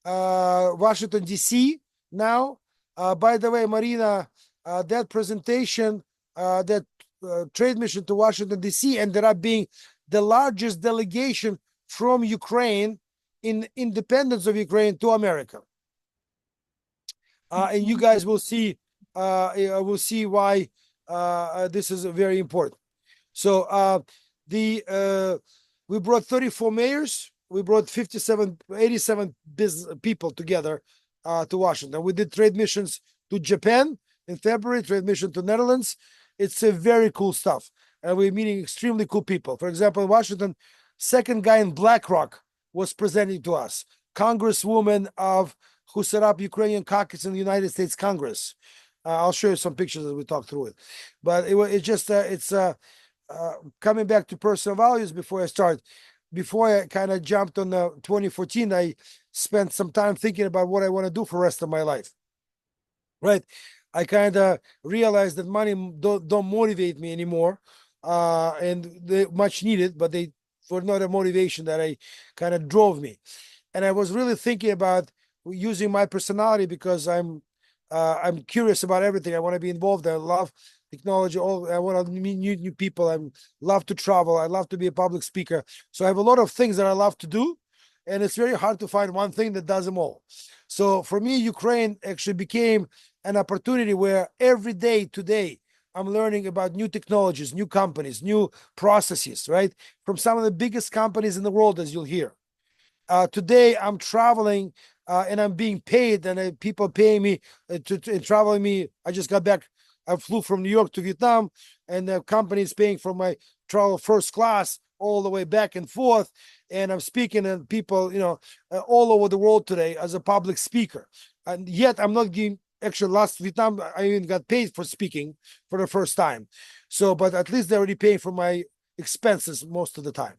Washington D.C. now. By the way, Marina, that presentation, that trade mission to Washington D.C. ended up being the largest delegation from Ukraine in independence of Ukraine to America. and you guys will see why this is very important. So we brought 34 mayors. We brought 87 business people together to Washington. We did trade missions to Japan in February, trade mission to Netherlands. It's a very cool stuff. And we're meeting extremely cool people. For example, in Washington, second guy in BlackRock was presenting to us, Congresswoman who set up Ukrainian caucus in the United States Congress. I'll show you some pictures as we talk through it. But coming back to personal values before I start. Before I kind of jumped on 2014, I spent some time thinking about what I want to do for the rest of my life. Right. I kind of realized that money don't motivate me anymore. And they much needed, but they were not a motivation that I kind of drove me. And I was really thinking about using my personality because I'm curious about everything. I want to be involved. I love technology. I want to meet new people. I love to travel. I love to be a public speaker. So I have a lot of things that I love to do, and it's very hard to find one thing that does them all. So for me, Ukraine actually became an opportunity where every day today I'm learning about new technologies, new companies, new processes, right? From some of the biggest companies in the world, as you'll hear. Today I'm traveling and I'm being paid, and people paying me to traveling me. I just got back. I flew from New York to Vietnam, and the company is paying for my travel first class all the way back and forth. And I'm speaking to people, all over the world today as a public speaker. And yet I'm not getting. Actually, last Vietnam, I even got paid for speaking for the first time. So, but at least they're already paying for my expenses most of the time.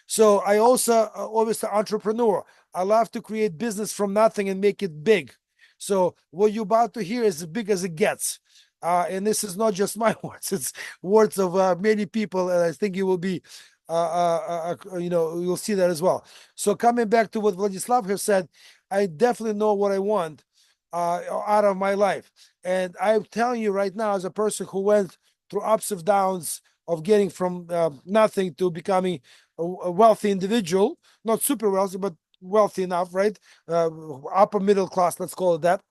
So I also obviously entrepreneur. I love to create business from nothing and make it big. So what you're about to hear is as big as it gets. And this is not just my words; it's words of many people, and I think you will be, you'll see that as well. So coming back to what Vladislav has said, I definitely know what I want out of my life, and I'm telling you right now, as a person who went through ups and downs of getting from nothing to becoming a wealthy individual, not super wealthy, but wealthy enough, right? Upper middle class, let's call it that,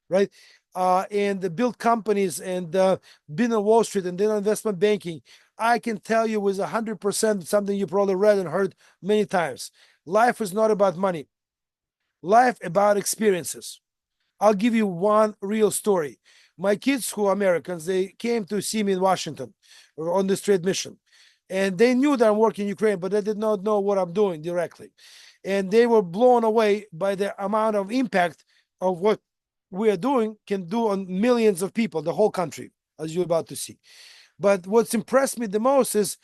right? And build companies and been on Wall Street and then investment banking. I can tell you with 100% something you probably read and heard many times. Life is not about money. Life about experiences. I'll give you one real story. My kids, who are Americans, they came to see me in Washington on this trade mission. And they knew that I'm working in Ukraine, but they did not know what I'm doing directly. And they were blown away by the amount of impact of what we are doing can do on millions of people, the whole country, as you're about to see. But what's impressed me the most is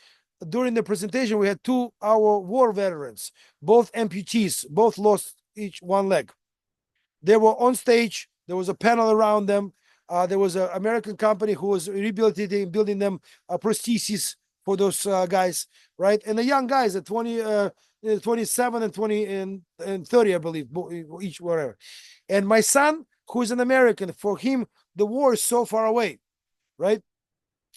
during the presentation, we had two our war veterans, both amputees, both lost each one leg. They were on stage. There was a panel around them. There was an American company who was rehabilitating, building them prostheses for those guys, right? And the young guys at 27 and 20 and 30, I believe, each whatever. And my son, who is an American, for him, the war is so far away, right?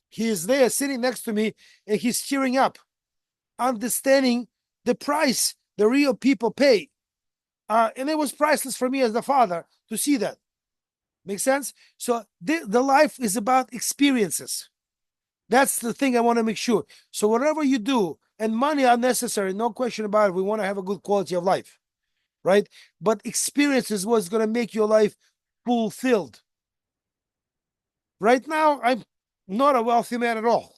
He is there sitting next to me and he's tearing up, understanding the price the real people pay. And it was priceless for me as the father to see that. Make sense? So the life is about experiences. That's the thing I want to make sure. So whatever you do, and money are necessary, no question about it. We want to have a good quality of life, right? But experience is what's going to make your life fulfilled. Right now, I'm not a wealthy man at all.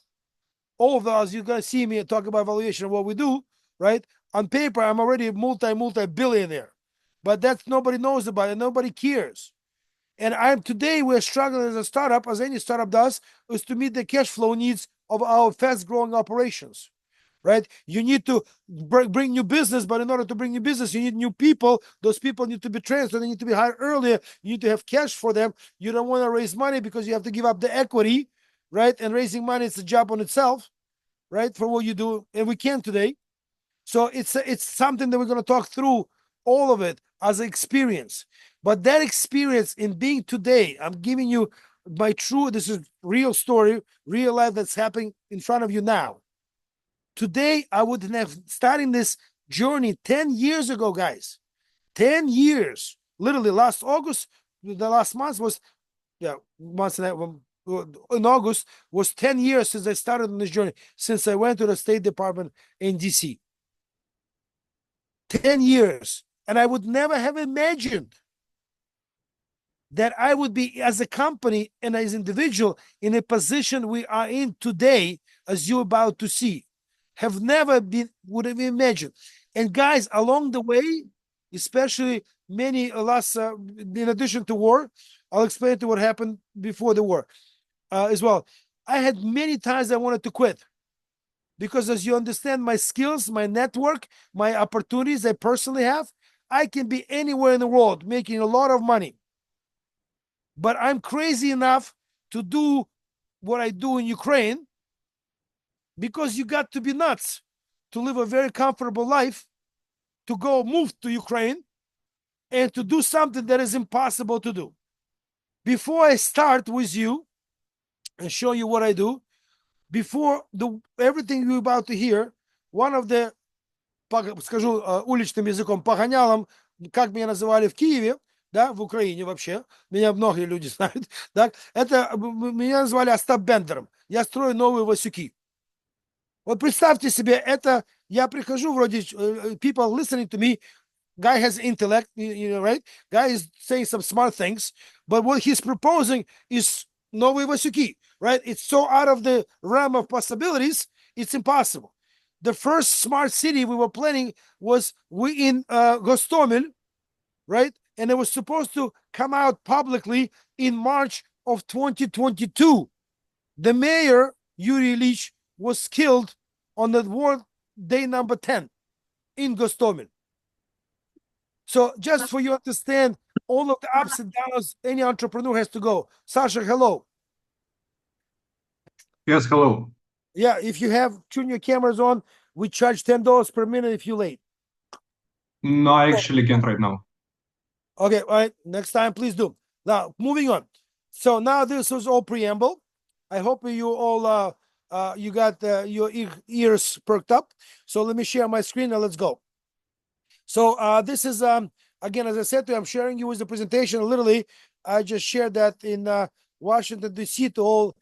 Although, as you're going to see me talk about valuation of what we do, right? On paper, I'm already a multi-billionaire. But that's nobody knows about it. Nobody cares. And today we're struggling as a startup, as any startup does, is to meet the cash flow needs of our fast-growing operations, right? You need to bring new business, but in order to bring new business, you need new people. Those people need to be trained, so they need to be hired earlier. You need to have cash for them. You don't want to raise money because you have to give up the equity, right? And raising money is a job on itself, right? For what you do, and we can today. So it's something that we're going to talk through all of it as an experience. But that experience in being today, I'm giving you my true, this is real story, real life that's happening in front of you now. Today, I would have starting this journey 10 years ago, guys. 10 years. Literally last August, the last month was, months and in August was 10 years since I started on this journey, since I went to the State Department in DC. 10 years. And I would never have imagined that I would be, as a company and as individual, in a position we are in today, as you're about to see. Have never been, would have imagined. And guys, along the way, especially many last, in addition to war, I'll explain to you what happened before the war as well. I had many times I wanted to quit. Because as you understand my skills, my network, my opportunities I personally have, I can be anywhere in the world making a lot of money. But I'm crazy enough to do what I do in Ukraine, because you got to be nuts to live a very comfortable life, to go move to Ukraine and to do something that is impossible to do. Before I start with you and show you what I do, before everything you're about to hear, one of the, скажу уличным языком, погонялом, как меня называли в Киеве, да, в Украине вообще, меня многие люди знают, так, это меня называли Остап Бендером. Я строю новые Васюки. Вот представьте себе, это я прихожу, вроде people listening to me, guy has intellect, right? Guy is saying some smart things, but what he's proposing is новые Васюки, right? It's so out of the realm of possibilities, it's impossible. The first smart city we were planning was in Gostomel, right? And it was supposed to come out publicly in March of 2022. The mayor, Yuri Ilyich, was killed on the war day number 10 in Gostomel. So just for you to understand all of the ups and downs any entrepreneur has to go. Sasha, hello. Yes, hello. Yeah, if you have turn your cameras on, we charge $10 per minute if you're late. No, I actually can't right now. Okay, all right. Next time, please do. Now, moving on. So now this was all preamble. I hope you all you got your ears perked up. So let me share my screen and let's go. So this is again, as I said to you, I'm sharing you with the presentation. Literally, I just shared that in Washington D.C. to all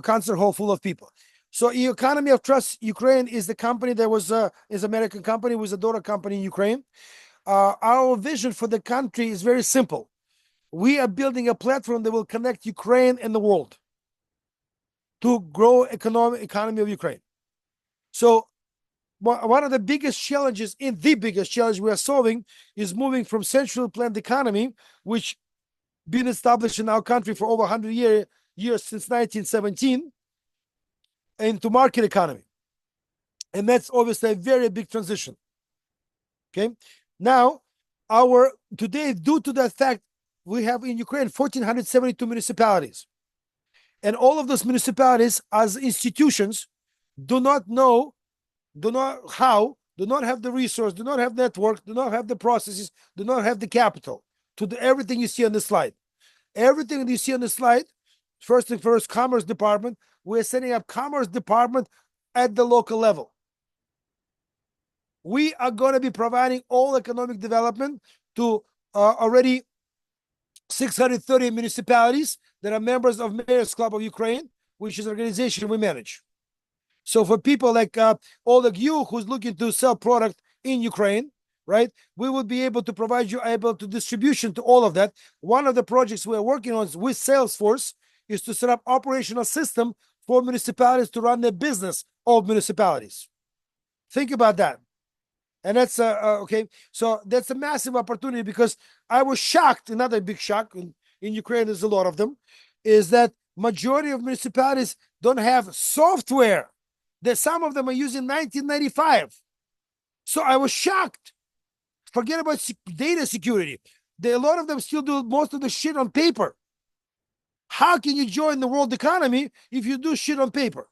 concert hall full of people. So Economy of Trust Ukraine is the company that was is American company, was a daughter company in Ukraine. Our vision for the country is very simple. We are building a platform that will connect Ukraine and the world to grow economy of Ukraine. So one of the biggest challenges, the biggest challenge we are solving, is moving from centrally planned economy, which been established in our country for over 100 years since 1917, into market economy. And that's obviously a very big transition. Okay. Now, today, due to that fact, we have in Ukraine 1,472 municipalities. And all of those municipalities as institutions do not have the resource, do not have network, do not have the processes, do not have the capital to do everything you see on the slide. Everything that you see on the slide, first thing first, Commerce Department, we're setting up Commerce Department at the local level. We are going to be providing all economic development to already 630 municipalities that are members of Mayor's Club of Ukraine, which is an organization we manage. So for people like all of you who's looking to sell product in Ukraine, right, we will be able to provide you able to distribution to all of that. One of the projects we're working on with Salesforce is to set up operational system for municipalities to run their business of municipalities. Think about that. And that's okay. So that's a massive opportunity, because I was shocked. Another big shock in Ukraine, there's a lot of them, is that majority of municipalities don't have software. That some of them are using 1995. So I was shocked. Forget about data security. A lot of them still do most of the shit on paper. How can you join the world economy if you do shit on paper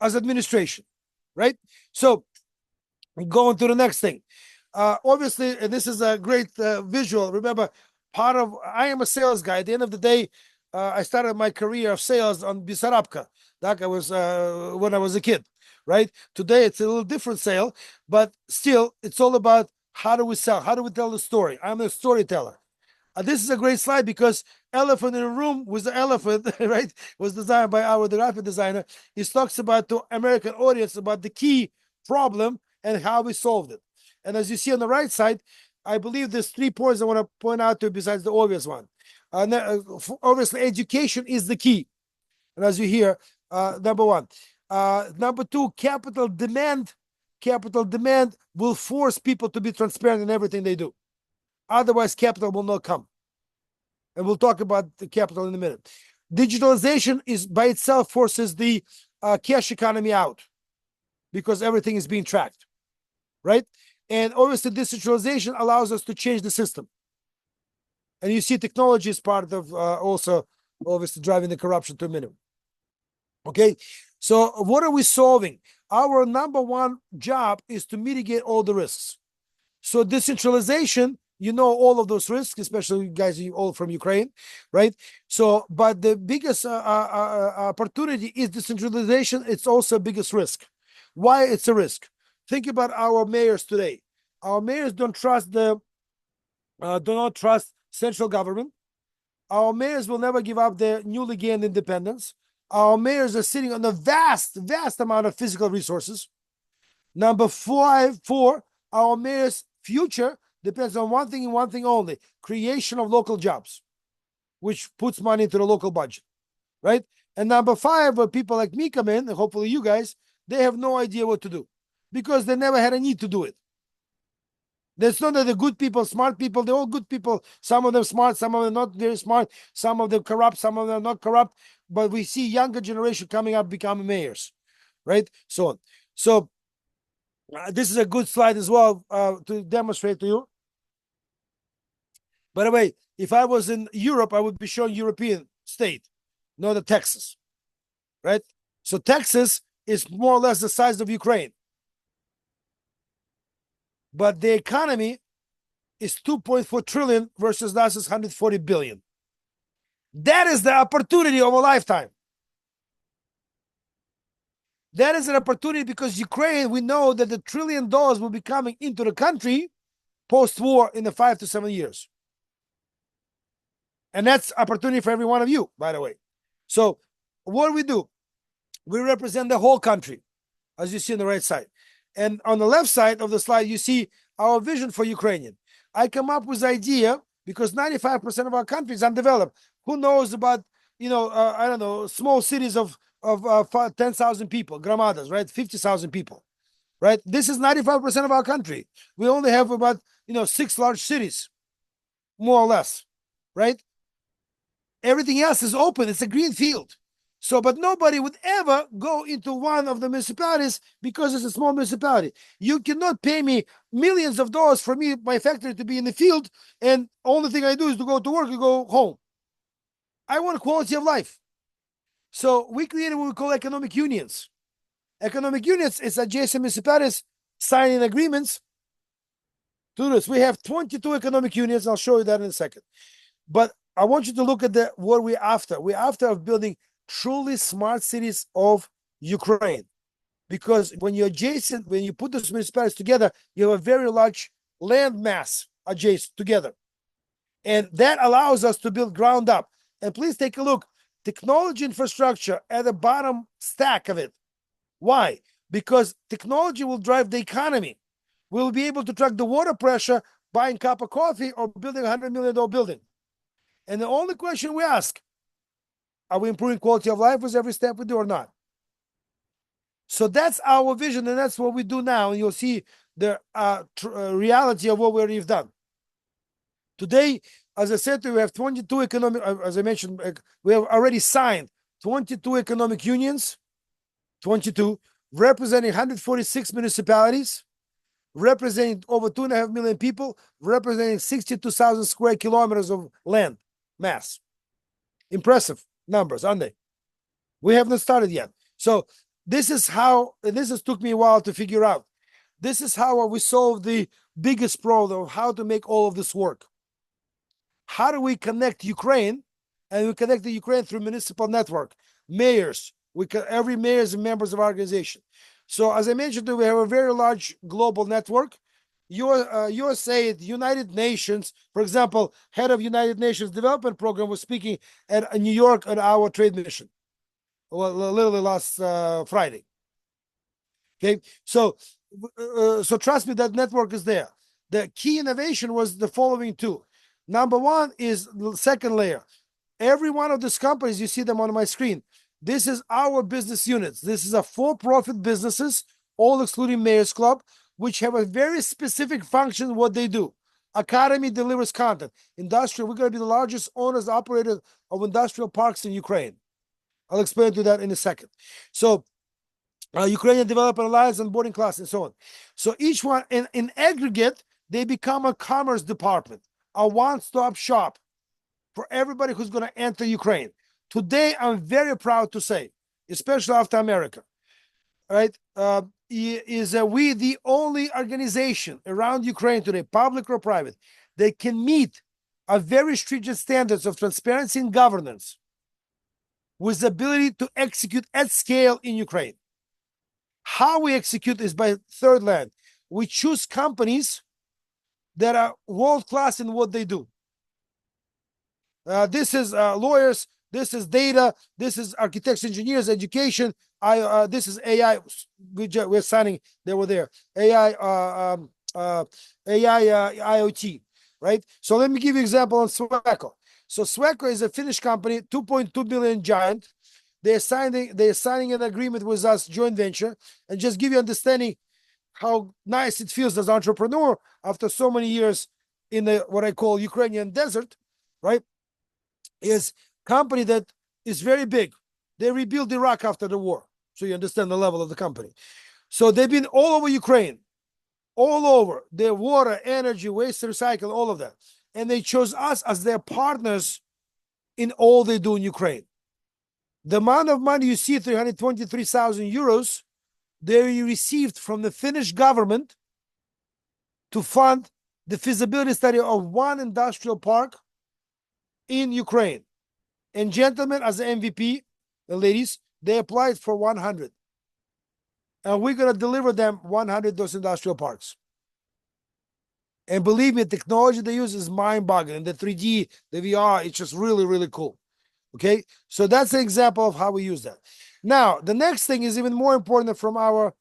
as administration, right? So going to the next thing. Obviously, this is a great visual. Remember, I am a sales guy. At the end of the day, I started my career of sales on Bessarabka. Like I was when I was a kid, right? Today it's a little different sale, but still, it's all about how do we sell? How do we tell the story? I'm a storyteller. This is a great slide because elephant in a room with the elephant, right, was designed by our graphic designer. It talks about to American audience about the key problem and how we solved it. And as you see on the right side, I believe there's 3 points I want to point out to besides the obvious one. Obviously, education is the key. And as you hear, number 1. Number 2, capital demand. Capital demand will force people to be transparent in everything they do. Otherwise, capital will not come. And we'll talk about the capital in a minute. Digitalization is by itself forces the cash economy out because everything is being tracked, right? And obviously, digitalization allows us to change the system. And you see technology is part of also obviously driving the corruption to a minimum. Okay, so what are we solving? Our number 1 job is to mitigate all the risks. So decentralization, you know all of those risks, especially you guys all from Ukraine, right? So, but the biggest opportunity is decentralization. It's also biggest risk. Why it's a risk? Think about our mayors today. Our mayors don't trust do not trust central government. Our mayors will never give up their newly gained independence. Our mayors are sitting on a vast amount of physical resources. Number 4, our mayor's future depends on one thing and one thing only: creation of local jobs, which puts money into the local budget, right? And number 5, where people like me come in, and hopefully you guys, they have no idea what to do because they never had a need to do it. There's not that the good people, smart people, they're all good people. Some of them smart, some of them not very smart, some of them corrupt, some of them not corrupt. But we see younger generation coming up becoming mayors, right? So on. So this is a good slide as well to demonstrate to you. By the way, if I was in Europe, I would be showing European state, not the Texas, right? So Texas is more or less the size of Ukraine. But the economy is 2.4 trillion versus NASA's 140 billion. That is the opportunity of a lifetime. That is an opportunity because Ukraine, we know that the $1 trillion will be coming into the country post-war in the 5 to 7 years. And that's opportunity for every one of you, by the way. So what do? We represent the whole country, as you see on the right side. And on the left side of the slide, you see our vision for Ukrainian. I come up with the idea because 95% of our country is undeveloped. Who knows about, I don't know, small cities of 10,000 people, gramadas, right? 50,000 people, right? This is 95% of our country. We only have about, 6 large cities, more or less, right? Everything else is open. It's a green field. So, but nobody would ever go into one of the municipalities because it's a small municipality. You cannot pay me millions of dollars for me, my factory to be in the field, and only thing I do is to go to work and go home. I want quality of life. So we created what we call economic unions. Economic unions is adjacent municipalities signing agreements to do this. We have 22 economic unions. I'll show you that in a second. But I want you to look at what we're after. We're after of building truly smart cities of Ukraine. Because when you put those municipalities together, you have a very large land mass adjacent together. And that allows us to build ground up. And please take a look. Technology infrastructure at the bottom stack of it. Why? Because technology will drive the economy. We'll be able to track the water pressure, buying a cup of coffee, or building a $100 million building. And the only question we ask, are we improving quality of life with every step we do or not? So that's our vision, and that's what we do now. And you'll see the reality of what we've done. Today, as I said, we have 22 economic, as I mentioned, we have already signed 22 economic unions, 22, representing 146 municipalities, representing over 2.5 million people, representing 62,000 square kilometers of land mass. Impressive numbers, aren't they? We haven't started yet. So this is how, and this has took me a while to figure out. This is how we solve the biggest problem of how to make all of this work. How do we connect Ukraine? And we connect the Ukraine through municipal network, mayors. Every mayor is members of our organization. So as I mentioned, we have a very large global network. USAID, United Nations, for example, head of United Nations Development Program was speaking at New York at our trade mission, well, literally last Friday. Okay, so trust me, that network is there. The key innovation was the following two. Number one is the second layer. Every one of these companies, you see them on my screen. This is our business units. This is a for-profit businesses, all excluding Mayor's Club, which have a very specific function what they do. Academy delivers content. Industrial, we're going to be the largest owners, operators of industrial parks in Ukraine. I'll explain to that in a second. So Ukrainian Development Alliance and boarding class and so on. So each one in aggregate, they become a commerce department, a one-stop shop for everybody who's going to enter Ukraine. Today, I'm very proud to say, especially after America, right? We the only organization around Ukraine today, public or private, that can meet a very stringent standards of transparency and governance with the ability to execute at scale in Ukraine. How we execute is by third land. We choose companies that are world-class in what they do. This is lawyers, this is data, this is architects, engineers, education. This is AI. We're signing. They were there. AI, IoT, right? So let me give you an example on Sweco. So Sweco is a Finnish company, 2.2 billion giant. They're signing an agreement with us, joint venture, and just give you understanding how nice it feels as an entrepreneur after so many years in the what I call Ukrainian desert, right? Is company that is very big. They rebuilt Iraq after the war, so you understand the level of the company. So they've been all over Ukraine, all over. Their water, energy, waste recycle, all of that, and they chose us as their partners in all they do in Ukraine. The amount of money you see, 323,000 euros, they received from the Finnish government to fund the feasibility study of one industrial park in Ukraine. And gentlemen, as an MVP, the ladies, they applied for 100. And we're going to deliver them 100 those industrial parks. And believe me, the technology they use is mind-boggling. The 3D, the VR, it's just really, really cool. Okay, so that's an example of how we use that. Now, the next thing is even more important from our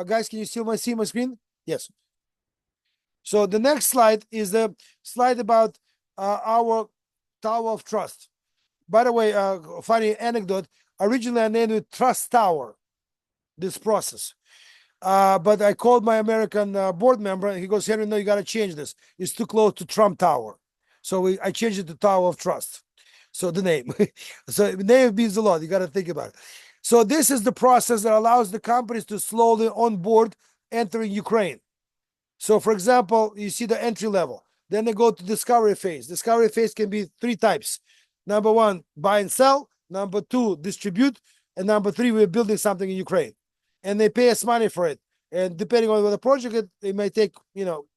guys. Can you still see my screen? Yes. So the next slide is the slide about our Tower of Trust. By the way, funny anecdote. Originally, I named it Trust Tower. This process, but I called my American board member, and he goes, "Henry, no, you got to change this. It's too close to Trump Tower." So I changed it to Tower of Trust. So the name, so the name means a lot. You got to think about it. So this is the process that allows the companies to slowly onboard entering Ukraine. So for example, you see the entry level. Then they go to discovery phase. Discovery phase can be three types. Number one, buy and sell. Number two, distribute. And number three, we're building something in Ukraine. And they pay us money for it. And depending on what the project is, it may take,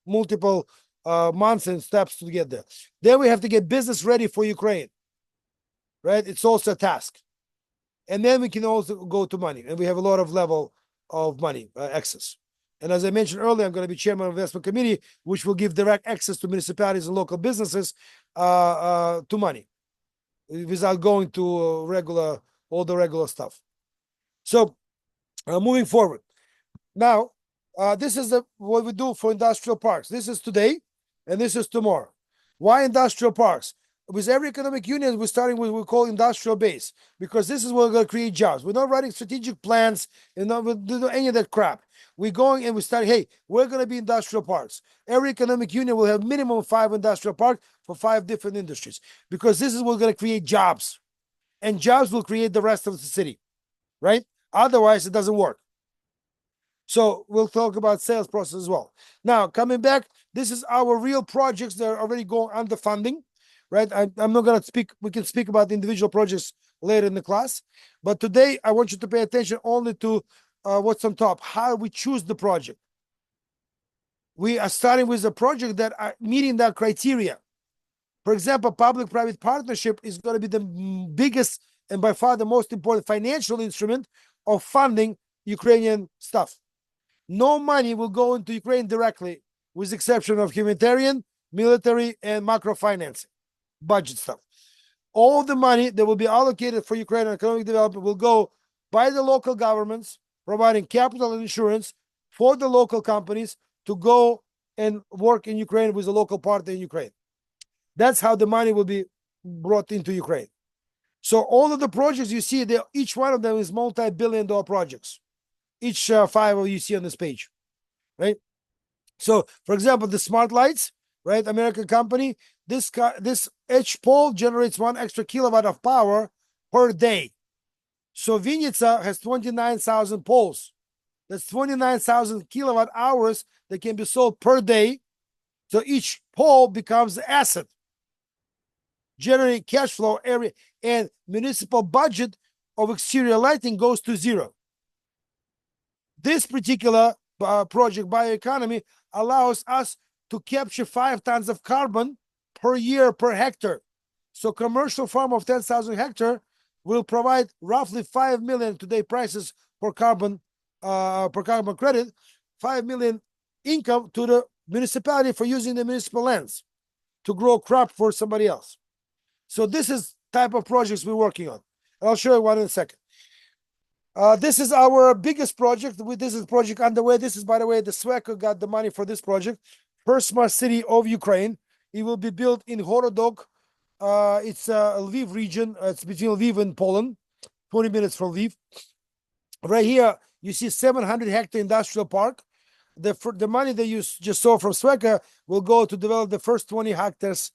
multiple months and steps to get there. Then we have to get business ready for Ukraine. Right? It's also a task. And then we can also go to money. And we have a lot of level of money access. And as I mentioned earlier, I'm going to be chairman of the investment committee, which will give direct access to municipalities and local businesses to money without going to all the regular stuff. So moving forward. Now, this is what we do for industrial parks. This is today, and this is tomorrow. Why industrial parks? With every economic union, we're starting with what we call industrial base, because this is what we're going to create jobs. We're not writing strategic plans, and not do any of that crap. We're going and we start, hey, we're going to be industrial parks. Every economic union will have minimum 5 industrial parks for 5 different industries, because this is what's going to create jobs. And jobs will create the rest of the city, right? Otherwise, it doesn't work. So we'll talk about sales process as well. Now, coming back, this is our real projects that are already going under funding, right? I'm not going to speak. We can speak about the individual projects later in the class. But today, I want you to pay attention only to what's on top, how we choose the project. We are starting with a project that are meeting that criteria. For example, public-private partnership is going to be the biggest and by far the most important financial instrument of funding Ukrainian stuff. No money will go into Ukraine directly with the exception of humanitarian, military, and macrofinancing, budget stuff. All the money that will be allocated for Ukrainian economic development will go by the local governments, providing capital and insurance for the local companies to go and work in Ukraine with the local partner in Ukraine. That's how the money will be brought into Ukraine. So all of the projects you see there, each one of them is multi-billion-dollar projects. Each five you see on this page, right? So, for example, the smart lights, right? American company. This each pole generates 1 extra kilowatt of power per day. So Vinnytsia has 29,000 poles. That's 29,000 kilowatt hours that can be sold per day. So each pole becomes an asset, generating cash flow every, and municipal budget of exterior lighting goes to zero. This particular project, bioeconomy, allows us to capture 5 tons of carbon per year per hectare. So commercial farm of 10,000 hectare will provide roughly 5 million today prices per carbon credit, 5 million income to the municipality for using the municipal lands to grow crop for somebody else. So this is type of projects we're working on. I'll show you one in a second. This is our biggest project. This is project underway. This is, by the way, the SWECO got the money for this project. First smart city of Ukraine. It will be built in Horodok. It's Lviv region. It's between Lviv and Poland, 20 minutes from Lviv. Right here, you see 700 hectare industrial park. The money that you just saw from SWECO will go to develop the first 20 hectares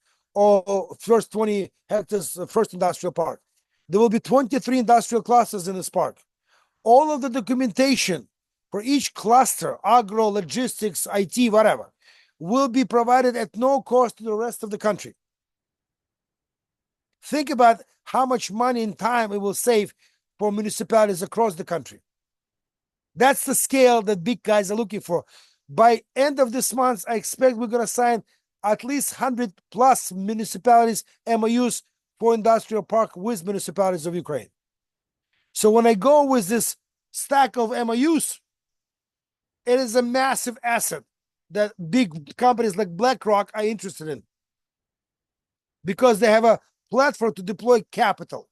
first industrial park. There will be 23 industrial clusters in this park. All of the documentation for each cluster, agro, logistics, IT, whatever, will be provided at no cost to the rest of the country. Think about how much money and time it will save for municipalities across the country. That's the scale that big guys are looking for. By end of this month, I expect we're going to sign at least 100 plus municipalities MOUs for industrial park with municipalities of Ukraine. So when I go with this stack of MOUs, it is a massive asset that big companies like BlackRock are interested in because they have a platform to deploy capital,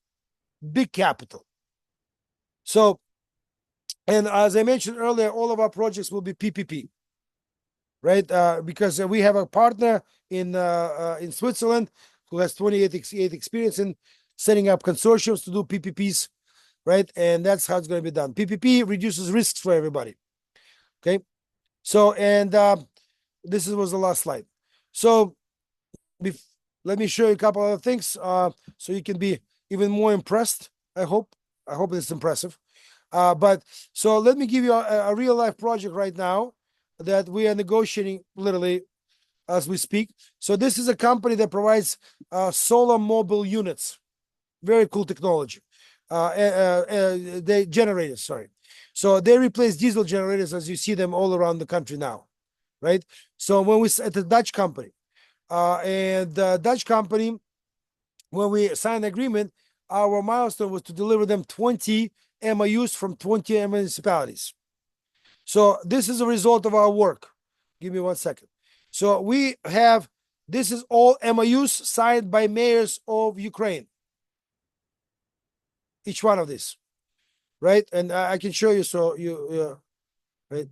big capital. So, and as I mentioned earlier, all of our projects will be PPP, right? Because we have a partner in Switzerland who has 28 experience in setting up consortiums to do PPPs, right? And that's how it's going to be done. PPP reduces risks for everybody. Okay. So, and this was the last slide. So let me show you a couple other things so you can be even more impressed. I hope it's impressive. But so let me give you a real life project right now that we are negotiating literally as we speak. So this is a company that provides solar mobile units. Very cool technology. They generators, sorry. So they replace diesel generators as you see them all around the country now, right? So when we at the Dutch company, and the Dutch company, when we signed the agreement, our milestone was to deliver them 20 MOUs from 20 municipalities. So this is a result of our work. Give me 1 second. So we have, this is all MOUs signed by mayors of Ukraine. Each one of these, right? And I can show you, so you, right?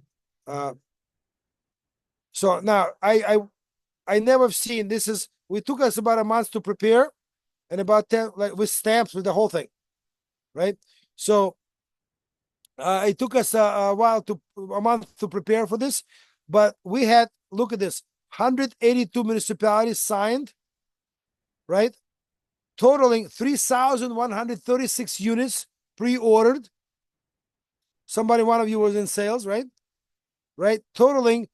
So now I never have seen, this is, we took us about a month to prepare and about 10, like with stamps, with the whole thing, right? So it took us a month to prepare for this, but we had, look at this, 182 municipalities signed, right? Totaling 3,136 units pre-ordered. One of you was in sales, right? Right? Totaling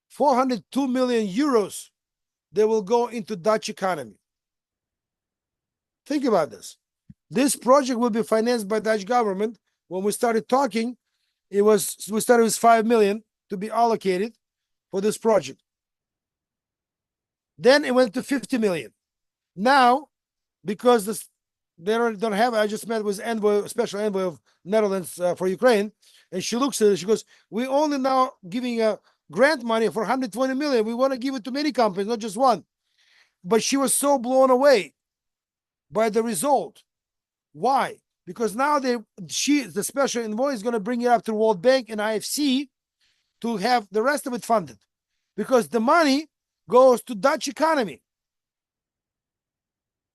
402 million euros that will go into Dutch economy. Think about this. This project will be financed by Dutch government. When we started talking, we started with 5 million to be allocated for this project. Then it went to 50 million. Now, because they don't have, I just met with special envoy of Netherlands for Ukraine, and she looks at it, she goes, we only now giving grant money for 120 million. We want to give it to many companies, not just one. But she was so blown away by the result. Why? Because now the special envoy is going to bring it up to World Bank and IFC to have the rest of it funded, because the money goes to Dutch economy.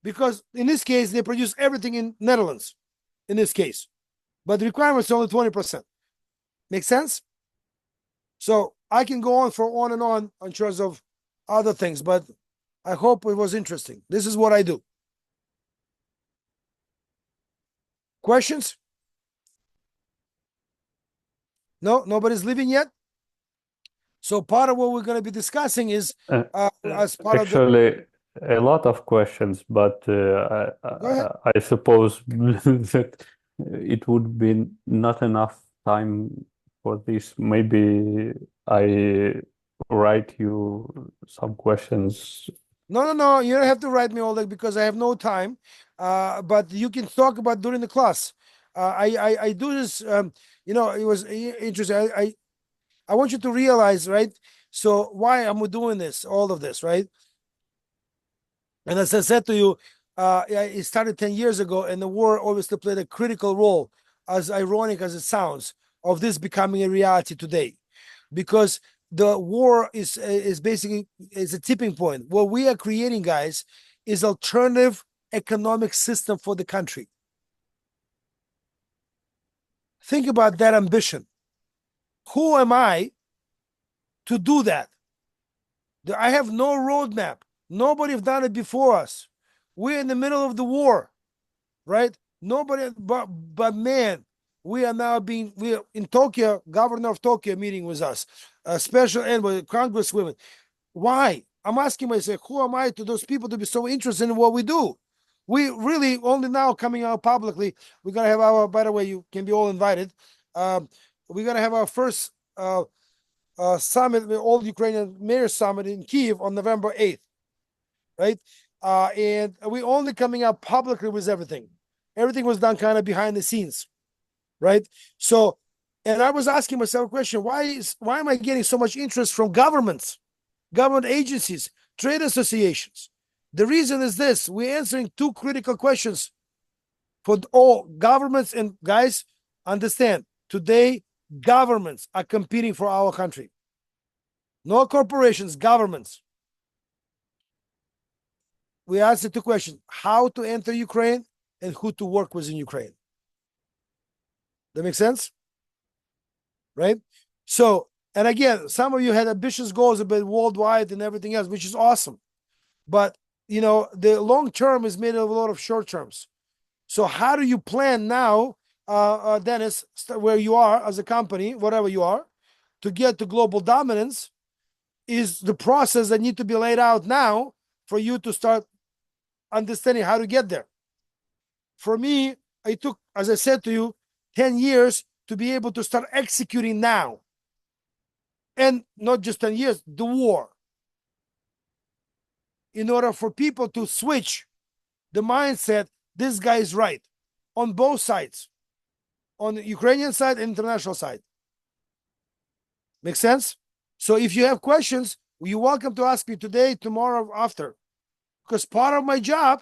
Because in this case, they produce everything in Netherlands, in this case. But the requirement is only 20%. Make sense? So I can go on and on in terms of other things, but I hope it was interesting. This is what I do. Questions? No, nobody's leaving yet? So part of what we're going to be discussing is as part of the... Actually, a lot of questions, but Go ahead. I suppose that it would be not enough time for this. Maybe I write you some questions. No. You don't have to write me all that because I have no time. But you can talk about during the class. I do this. It was interesting. I want you to realize, right? So why am I doing this? All of this, right? And as I said to you, it started 10 years ago, and the war obviously played a critical role, as ironic as it sounds, of this becoming a reality today, because the war is basically a tipping point. What we are creating, guys, is alternative economic system for the country. Think about that ambition. Who am I to do that? I have no roadmap. Nobody have done it before us. We're in the middle of the war, right? Nobody, but man, we are in Tokyo. Governor of Tokyo meeting with us, a special envoy, congresswomen. Why? I'm asking myself, who am I to those people to be so interested in what we do? We really only now coming out publicly. We're gonna have our. By the way, you can be all invited. We're gonna have our first summit, the All Ukrainian Mayor Summit in Kiev on November 8th, right? And we only coming out publicly with everything. Everything was done kind of behind the scenes, right? So, and I was asking myself a question: why am I getting so much interest from governments, government agencies, trade associations? The reason is this: we're answering two critical questions for all governments. And guys, understand, today governments are competing for our country. No corporations, governments. We asked the two questions: how to enter Ukraine and who to work with in Ukraine. That makes sense? Right? So, and again, some of you had ambitious goals about worldwide and everything else, which is awesome. But, the long term is made of a lot of short terms. So how do you plan now, Dennis, where you are as a company, whatever you are, to get to global dominance is the process that need to be laid out now for you to start understanding how to get there. For me, it took, as I said to you, 10 years to be able to start executing now. And not just 10 years, the war. In order for people to switch the mindset, this guy is right on both sides, on the Ukrainian side and international side. Make sense? So if you have questions, you're welcome to ask me today, tomorrow, after. Because part of my job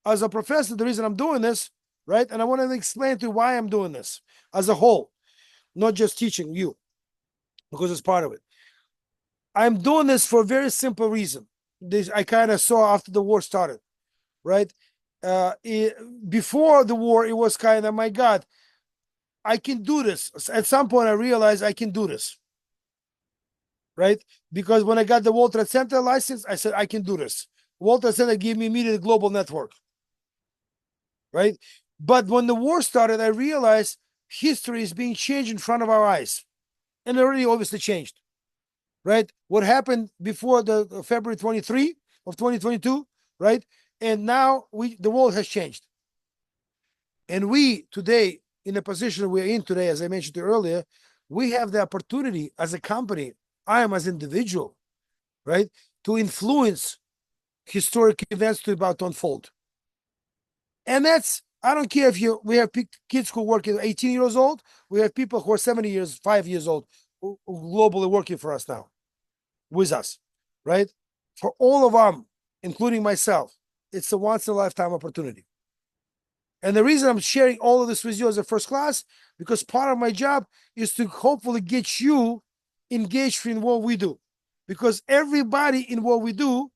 as a professor, the reason I'm doing this, right? And I want to explain to you why I'm doing this as a whole, not just teaching you, because it's part of it. I'm doing this for a very simple reason. I kind of saw after the war started, right? Before the war, it was kind of, my God, I can do this. At some point, I realized I can do this, right? Because when I got the World Trade Center license, I said, I can do this. World Trade Center gave me immediate global network, right? But when the war started, I realized history is being changed in front of our eyes. And it already obviously changed, right? What happened before the February 23 of 2022, right? And now the world has changed. And we today, in the position we're in today, as I mentioned earlier, we have the opportunity as a company, I am as an individual, right, to influence historic events to about to unfold. And that's, I don't care if we have kids who work at 18 years old, we have people who are 5 years old, globally working for us now. with us, right? For all of them, including myself, it's a once in a lifetime opportunity. And the reason I'm sharing all of this with you as a first class, because part of my job is to hopefully get you engaged in what we do. Because everybody in what we do,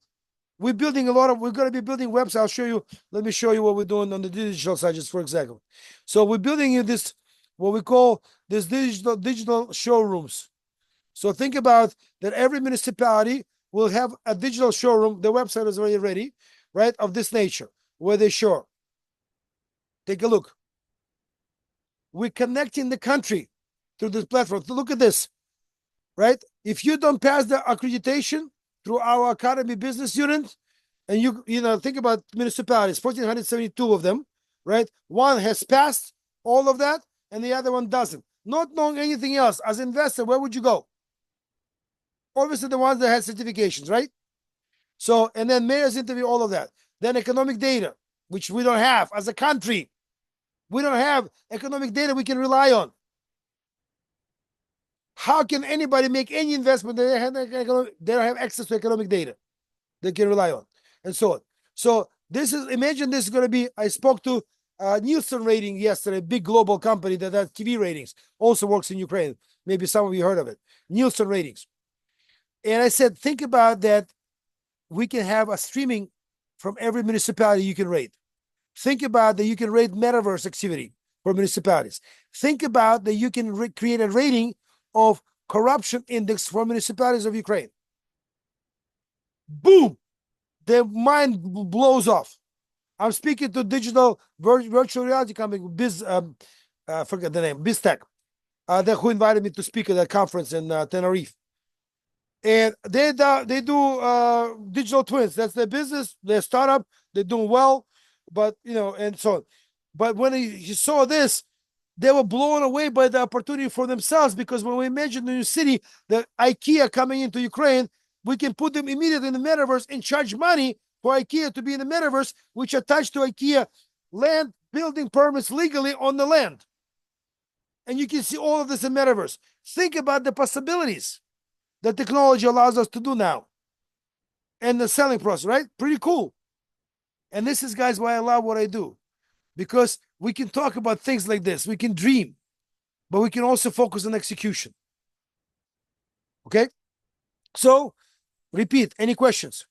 we're going to be building websites. I'll show you, let me show you what we're doing on the digital side, just for example. So we're building in this, what we call this digital showrooms. So think about that every municipality will have a digital showroom. The website is already ready, right? Of this nature, where they show. Take a look. We're connecting the country through this platform. So look at this, right? If you don't pass the accreditation through our academy business unit, and you think about municipalities, 1,472 of them, right? One has passed all of that, and the other one doesn't. Not knowing anything else, as an investor, where would you go? Obviously, the ones that have certifications, right? So, and then mayors interview, all of that. Then economic data, which we don't have as a country. We don't have economic data we can rely on. How can anybody make any investment that they don't have access to economic data they can rely on, and so on? So imagine this is going to be, I spoke to Nielsen Rating yesterday, a big global company that has TV ratings, also works in Ukraine. Maybe some of you heard of it, Nielsen Ratings. And I said, think about that. We can have a streaming from every municipality you can rate. Think about that you can rate metaverse activity for municipalities. Think about that you can create a rating of corruption index for municipalities of Ukraine. Boom! Their mind blows off. I'm speaking to digital virtual reality company, forget the name, BizTech, who invited me to speak at a conference in Tenerife. And they do digital twins. That's their business, their startup. They're doing well, but and so on. But when he saw this, they were blown away by the opportunity for themselves, because when we imagine the new city, the IKEA coming into Ukraine, we can put them immediately in the metaverse and charge money for IKEA to be in the metaverse, which attached to IKEA land building permits legally on the land. And you can see all of this in metaverse. Think about the possibilities that technology allows us to do now. And the selling process, right? Pretty cool. And this is, guys, why I love what I do. Because we can talk about things like this. We can dream, but we can also focus on execution. Okay? So, repeat, any questions?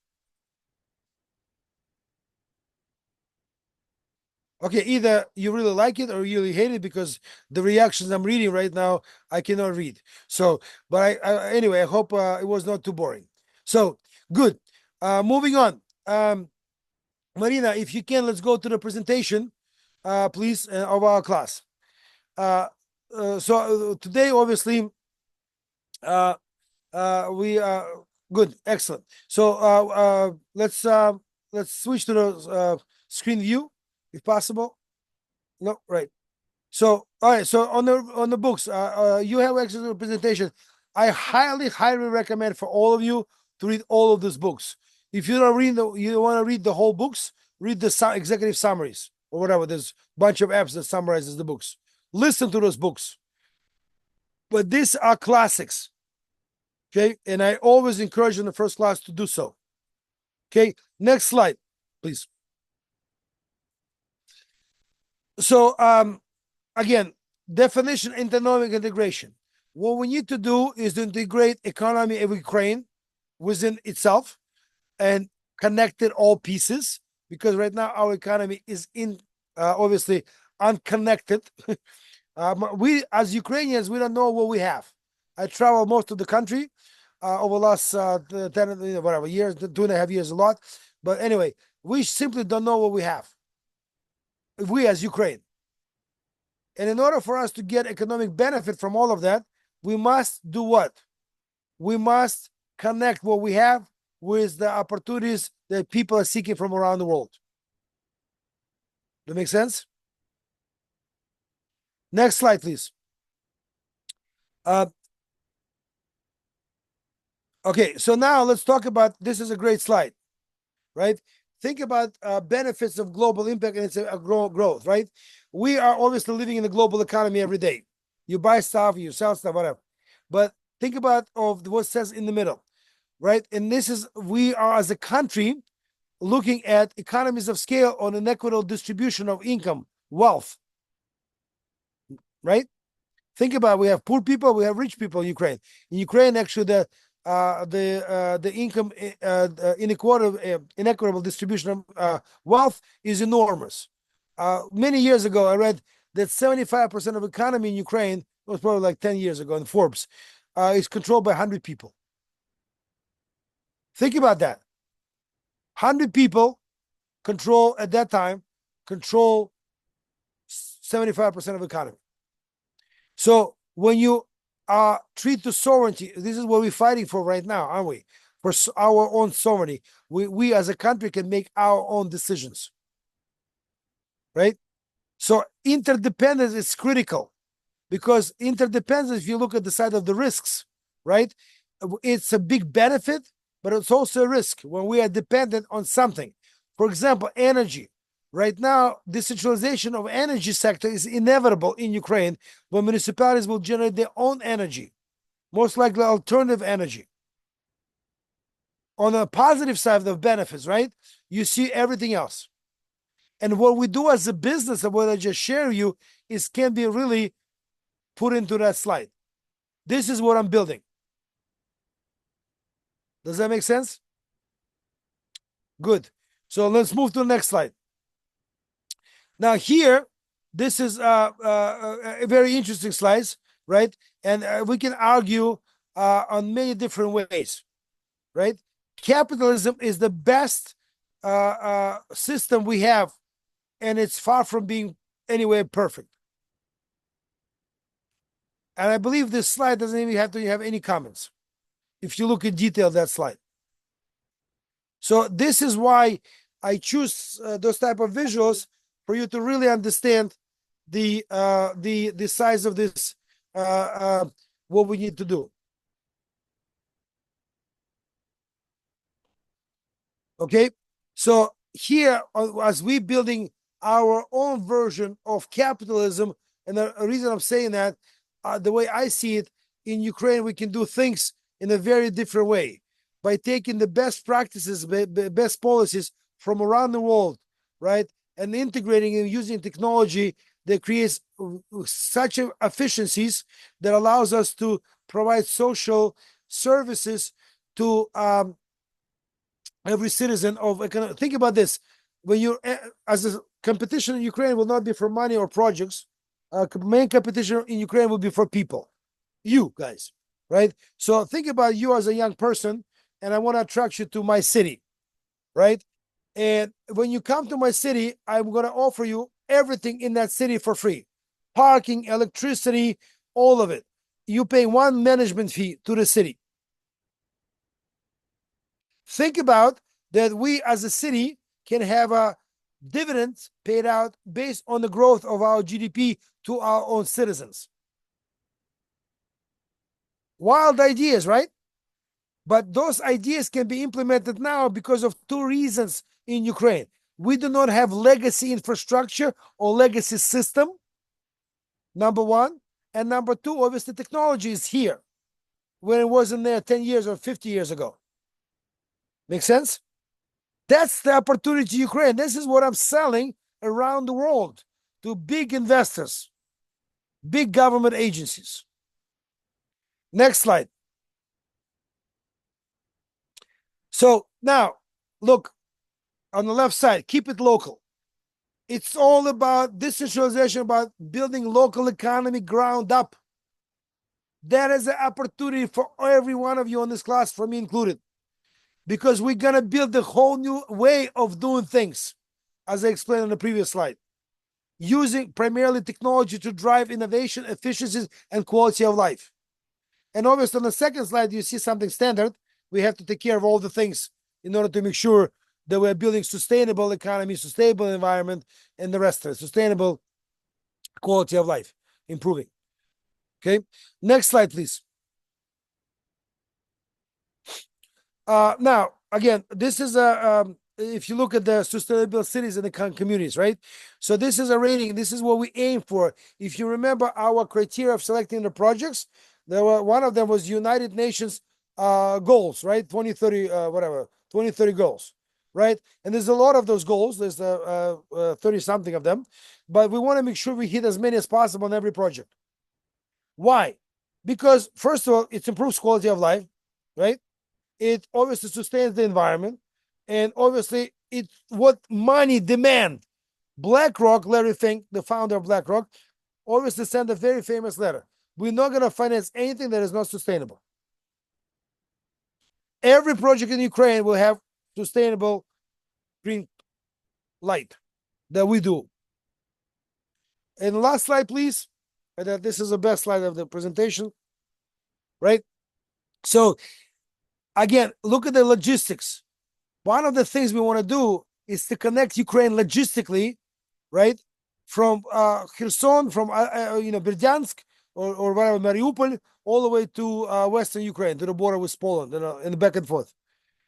Okay, either you really like it or you really hate it, because the reactions I'm reading right now, I cannot read. So, but anyway, I hope it was not too boring. So, good. Moving on. Marina, if you can, let's go to the presentation, please, of our class. So today, obviously, we good, excellent. So let's switch to the screen view, if possible. No, right. So all right. So on the books, you have access to the presentation. I highly recommend for all of you to read all of these books. If you don't you want to read the whole books, read the executive summaries or whatever. There's a bunch of apps that summarizes the books. Listen to those books. But these are classics. Okay, and I always encourage in the first class to do so. Okay, next slide, please. So again, definition economic integration. What we need to do is to integrate economy of Ukraine within itself and connected all pieces, because right now our economy is obviously unconnected. We as Ukrainians, we don't know what we have. I travel most of the country over the last 10 whatever years, 2.5 years, a lot. But anyway, we simply don't know what we have. We as Ukraine. And in order for us to get economic benefit from all of that, we must do what? We must connect what we have with the opportunities that people are seeking from around the world. That make sense? Next slide, please. Okay, so now let's talk about, this is a great slide, right? Think about benefits of global impact and its growth, right? We are obviously living in the global economy every day. You buy stuff, you sell stuff, whatever. But think about what says in the middle. right? And this is, we are as a country looking at economies of scale on an equitable distribution of income, wealth, right? Think about it, we have poor people, we have rich people in Ukraine. In Ukraine, actually, the income inequitable distribution of wealth is enormous. Many years ago, I read that 75% of economy in Ukraine, it was probably like 10 years ago in Forbes, is controlled by 100 people. Think about that. 100 people control, at that time, control 75% of economy. So when you treat the sovereignty, this is what we're fighting for right now, aren't we? For our own sovereignty. We as a country can make our own decisions, right? So interdependence is critical, because interdependence, if you look at the side of the risks, right? It's a big benefit, but it's also a risk when we are dependent on something. For example, energy. Right now, decentralization of energy sector is inevitable in Ukraine, where municipalities will generate their own energy, most likely alternative energy. On the positive side of the benefits, right? You see everything else. And what we do as a business, and what I just share you, is can be really put into that slide. This is what I'm building. Does that make sense? Good. So let's move to the next slide. Now here, this is a very interesting slides, right? And we can argue on many different ways, right? Capitalism is the best system we have, and it's far from being anywhere perfect. And I believe this slide doesn't even have to have any comments if you look in detail that slide. So this is why I choose those type of visuals, for you to really understand the size of this, what we need to do. Okay, so here, as we building our own version of capitalism, and the reason I'm saying that, the way I see it, in Ukraine, we can do things in a very different way by taking the best practices, best policies from around the world, right? And integrating and using technology that creates such efficiencies that allows us to provide social services to every citizen of. Think about this: when you, as a competition in Ukraine, will not be for money or projects. Main competition in Ukraine will be for people, you guys, right? So think about you as a young person, and I want to attract you to my city, right? And when you come to my city, I'm going to offer you everything in that city for free: parking, electricity, all of it. You pay one management fee to the city. Think about that we as a city can have a dividends paid out based on the growth of our GDP to our own citizens. Wild ideas, right? But those ideas can be implemented now because of two reasons in Ukraine. We do not have legacy infrastructure or legacy system, number one. And number two, obviously, technology is here when it wasn't there 10 years or 50 years ago. Make sense? That's the opportunity Ukraine. This is what I'm selling around the world to big investors, big government agencies. Next slide. So now, look, on the left side, keep it local. It's all about decentralization, about building local economy ground up. That is an opportunity for every one of you on this class, for me included, because we're going to build a whole new way of doing things, as I explained on the previous slide, using primarily technology to drive innovation, efficiencies, and quality of life. And obviously on the second slide, you see something standard. We have to take care of all the things in order to make sure that we're building sustainable economy, sustainable environment, and the rest of it, sustainable quality of life, improving. Okay, next slide, please. Now, again, this is if you look at the sustainable cities and the communities, right? So this is a rating. This is what we aim for. If you remember our criteria of selecting the projects, there were one of them was United Nations goals, right? 20, 30, whatever, 20, 30 goals, right? And there's a lot of those goals. There's 30 something of them, but we want to make sure we hit as many as possible on every project. Why? Because first of all, it improves quality of life, right? It obviously sustains the environment, and obviously it's what money demand. BlackRock, Larry Fink, the founder of BlackRock, obviously sent a very famous letter. We're not going to finance anything that is not sustainable. Every project in Ukraine will have sustainable green light that we do. And last slide, please. And this is the best slide of the presentation, right? So again, look at the logistics. One of the things we want to do is to connect Ukraine logistically, right? From Kherson, from Berdyansk or whatever, Mariupol, all the way to Western Ukraine, to the border with Poland, and back and forth.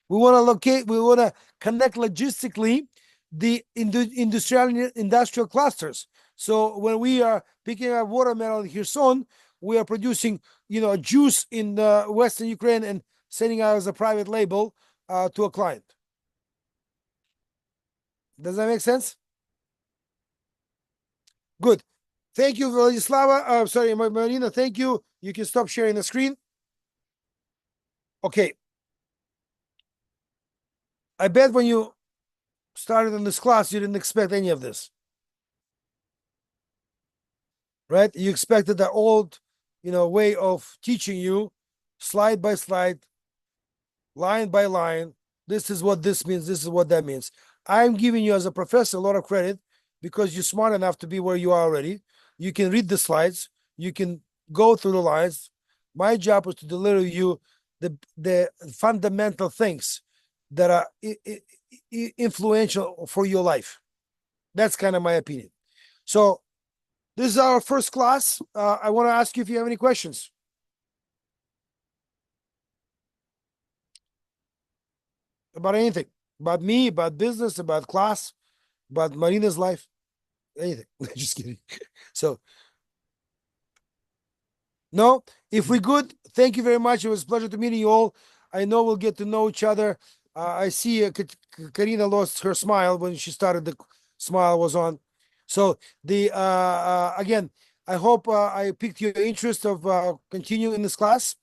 We want to connect logistically the industrial clusters. So when we are picking up watermelon in Kherson, we are producing, juice in Western Ukraine and sending out as a private label to a client. Does that make sense? Good. Thank you, Vladislava. Sorry, Marina, thank you. You can stop sharing the screen. Okay. I bet when you started in this class, you didn't expect any of this. Right? You expected the old, way of teaching you slide by slide, line by line. This is what this means. This is what that means. I'm giving you as a professor a lot of credit because you're smart enough to be where you are already. You can read the slides. You can go through the lines. My job is to deliver you the fundamental things that are influential for your life. That's kind of my opinion. So this is our first class. I want to ask you if you have any questions. About anything. About me, about business, about class, about Marina's life. Anything. Just kidding. So, no, if we good, thank you very much. It was a pleasure to meet you all. I know we'll get to know each other. I see Karina lost her smile when she started. The smile was on. So again, I hope I piqued your interest of continuing this class.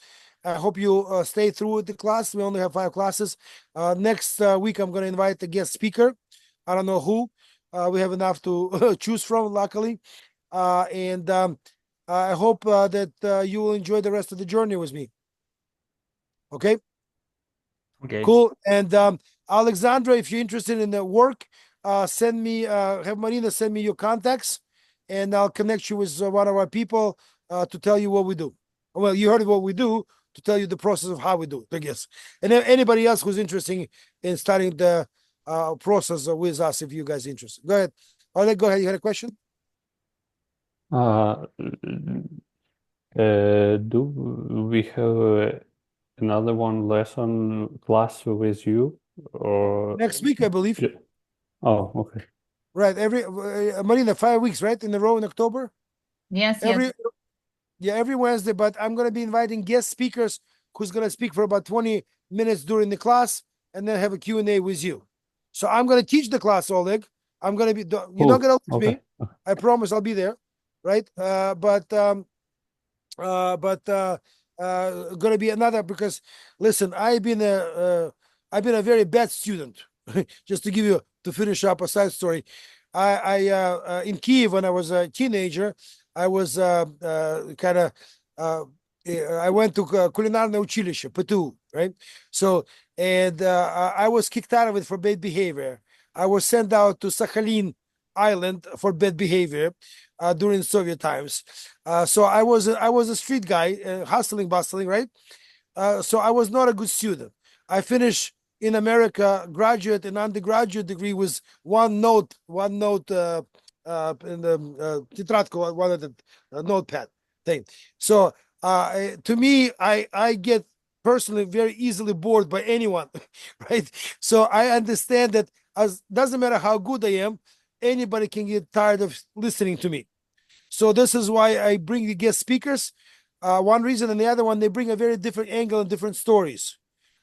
I hope you stay through the class. We only have 5 classes. Next week, I'm going to invite a guest speaker. I don't know who. We have enough to choose from, luckily. And I hope that you will enjoy the rest of the journey with me. Okay? Okay. Cool. And Alexandra, if you're interested in the work, send me, have Marina send me your contacts, and I'll connect you with one of our people to tell you what we do. Well, you heard what we do, to tell you the process of how we do it, I guess. And then anybody else who's interested in starting the process with us, if you guys are interested. Go ahead. Oleg, go ahead. You had a question? Do we have another one lesson class with you, or Next week, I believe. Oh, okay. Right. Every Marina, 5 weeks, right? In a row in October? Yes, every yes. Yeah, every Wednesday, but I'm going to be inviting guest speakers who's going to speak for about 20 minutes during the class and then have a Q&A with you. So I'm going to teach the class, Oleg. I'm going to be, you're not going to lose me. I promise I'll be there. Right. Going to be another, because listen, I've been a very bad student. Just to give you, to finish up a side story. I in Kiev, when I was a teenager, I was kind of I went to Kulinarное училище, PTU, right? So, and I was kicked out of it for bad behavior. I was sent out to Sakhalin Island for bad behavior during Soviet times. So I was a street guy, hustling, bustling, right? So I was not a good student. I finished in America graduate and undergraduate degree with one note in the тетрадку, one of the notepad thing. So to me, I get personally very easily bored by anyone, right? So I understand that as doesn't matter how good I am, anybody can get tired of listening to me. So this is why I bring the guest speakers. One reason, and the other one, they bring a very different angle and different stories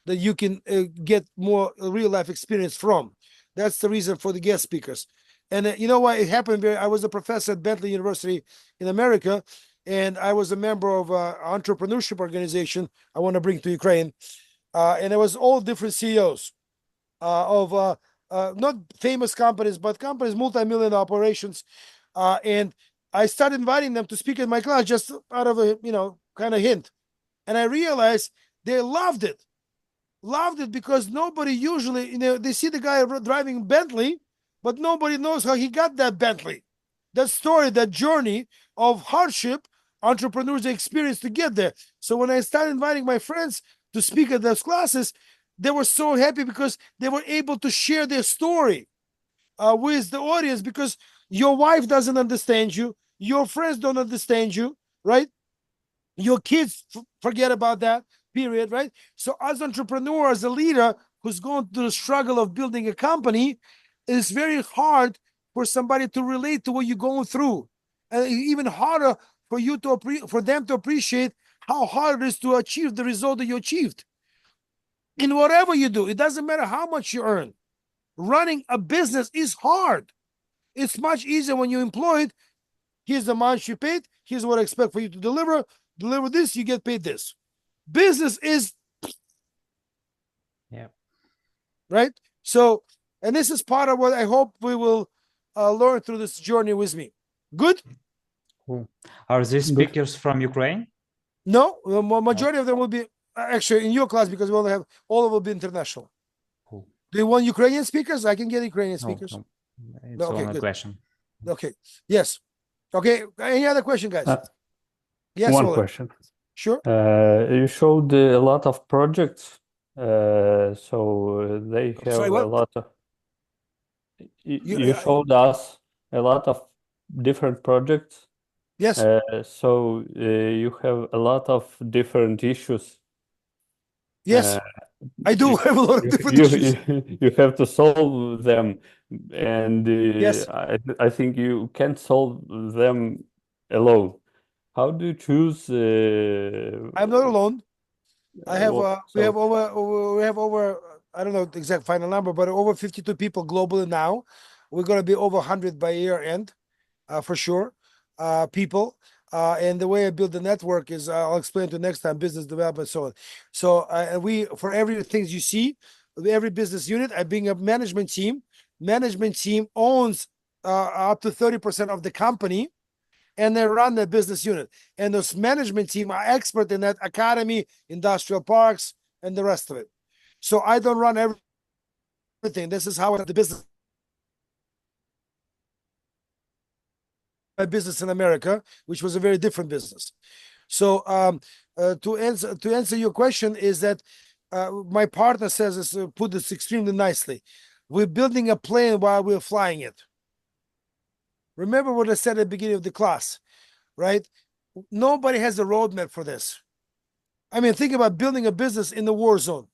that you can get more real life experience from. That's the reason for the guest speakers. And you know what? It happened I was a professor at Bentley University in America, and I was a member of an entrepreneurship organization I want to bring to Ukraine. And it was all different CEOs of not famous companies, but companies, multi-million operations. And I started inviting them to speak in my class just out of a, kind of hint. And I realized they loved it. Loved it because nobody usually, they see the guy driving Bentley, but nobody knows how he got that Bentley. That story, that journey of hardship entrepreneurs experience to get there. So when I started inviting my friends to speak at those classes, they were so happy because they were able to share their story with the audience, because your wife doesn't understand you, your friends don't understand you, right? Your kids forget about that, period, right? So as entrepreneur, as a leader who's going through the struggle of building a company, it's very hard for somebody to relate to what you're going through, and even harder for you to for them to appreciate how hard it is to achieve the result that you achieved. In whatever you do, it doesn't matter how much you earn. Running a business is hard. It's much easier when you're employed. Here's the amount you paid. Here's what I expect for you to deliver. Deliver this, you get paid this. Business is, yeah, right? So, and this is part of what I hope we will learn through this journey with me. Good? Cool. Are these speakers from Ukraine? No, the majority of them will be actually in your class, because we only have, all of them will be international. Cool. Do you want Ukrainian speakers? I can get Ukrainian speakers. No, it's No, okay, only a good. question. Okay, yes. Okay, any other question, guys? Yes, One Oleg. question. Sure. You showed a lot of projects, so they have Sorry, a what? lot of. You showed us a lot of different projects. Yes. So you have a lot of different issues. Yes, I do have a lot of different issues. You have to solve them, and Yes. I think you can't solve them alone. How do you choose? I'm not alone. I have we have so we have over, I don't know the exact final number, but over 52 people globally now. We're going to be over 100 by year end, for sure. People, and the way I build the network is, I'll explain to next time, business development, so on. So we, for everything you see, every business unit, I bring a management team. Management team owns up to 30% of the company, and they run the business unit. And those management team are expert in that academy, industrial parks, and the rest of it. So I don't run everything. This is how the business. My business in America, which was a very different business. So to answer your question is that my partner says this, put this extremely nicely. We're building a plane while we're flying it. Remember what I said at the beginning of the class, right? Nobody has a roadmap for this. I mean, think about building a business in the war zone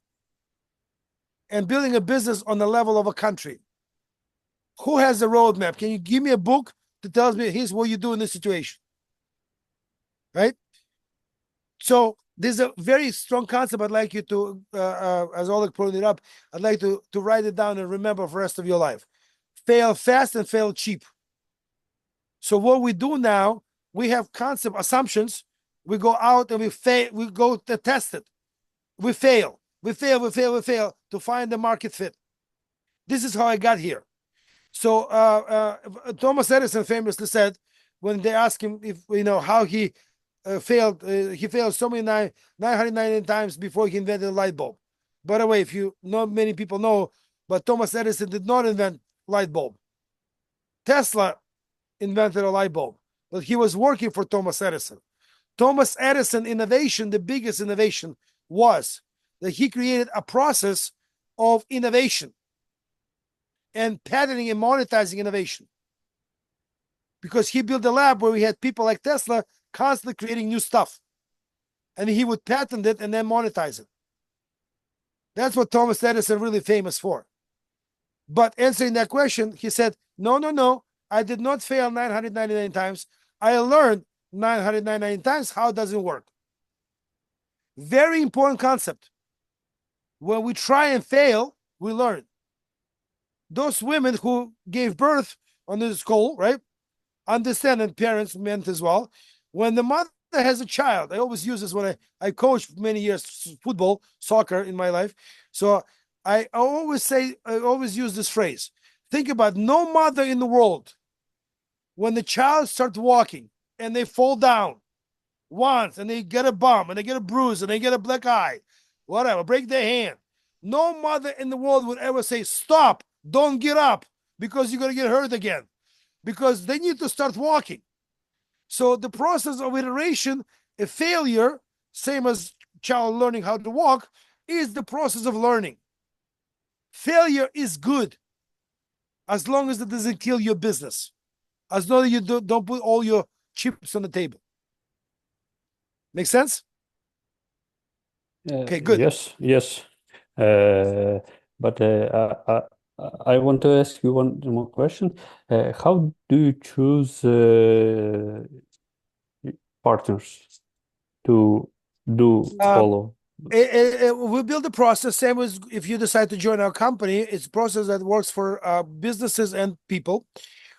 and building a business on the level of a country. Who has a roadmap? Can you give me a book that tells me here's what you do in this situation? Right? So there's a very strong concept I'd like you to, as Oleg pointed up, I'd like to write it down and remember for the rest of your life. Fail fast and fail cheap. So what we do now, we have concept assumptions. We go out and we fail. We go to test it. We fail to find the market fit. This is how I got here. So Thomas Edison famously said, when they asked him if how he failed so many 999 times before he invented a light bulb. By the way, if you not many people know, but Thomas Edison did not invent light bulb. Tesla invented a light bulb, but he was working for Thomas Edison. Thomas Edison innovation, the biggest innovation, was that he created a process of innovation and patenting and monetizing innovation. Because he built a lab where we had people like Tesla constantly creating new stuff. And he would patent it and then monetize it. That's what Thomas Edison really famous for. But answering that question, he said, no, I did not fail 999 times. I learned 999 times, how does it work? Very important concept. When we try and fail, we learn. Those women who gave birth on this call, right, understand, and parents meant as well. When the mother has a child, I always use this when I coached many years football, soccer in my life. So I always use this phrase. Think about no mother in the world, when the child starts walking and they fall down once and they get a bump and they get a bruise and they get a black eye, whatever, break their hand. No mother in the world would ever say, stop, don't get up, because you're going to get hurt again, because they need to start walking. So the process of iteration, a failure, same as child learning how to walk, is the process of learning. Failure is good as long as it doesn't kill your business, as long as you don't put all your chips on the table. Make sense? Okay, good. Yes. But I want to ask you one more question. How do you choose partners to follow? We build a process, same as if you decide to join our company. It's a process that works for businesses and people.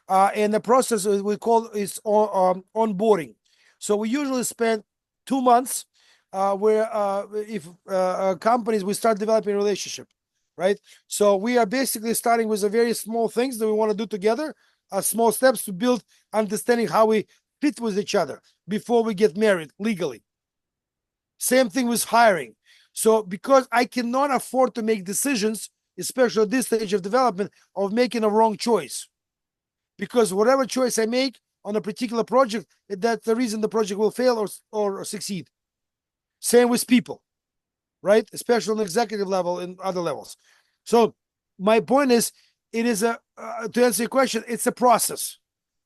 And the process we call is onboarding. So we usually spend 2 months where if companies, we start developing a relationship, right? So we are basically starting with the very small things that we want to do together, small steps to build understanding how we fit with each other before we get married legally. Same thing with hiring. So because I cannot afford to make decisions, especially at this stage of development, of making a wrong choice. Because whatever choice I make on a particular project, that's the reason the project will fail or succeed. Same with people, right? Especially on the executive level and other levels. So my point is, it is to answer your question, it's a process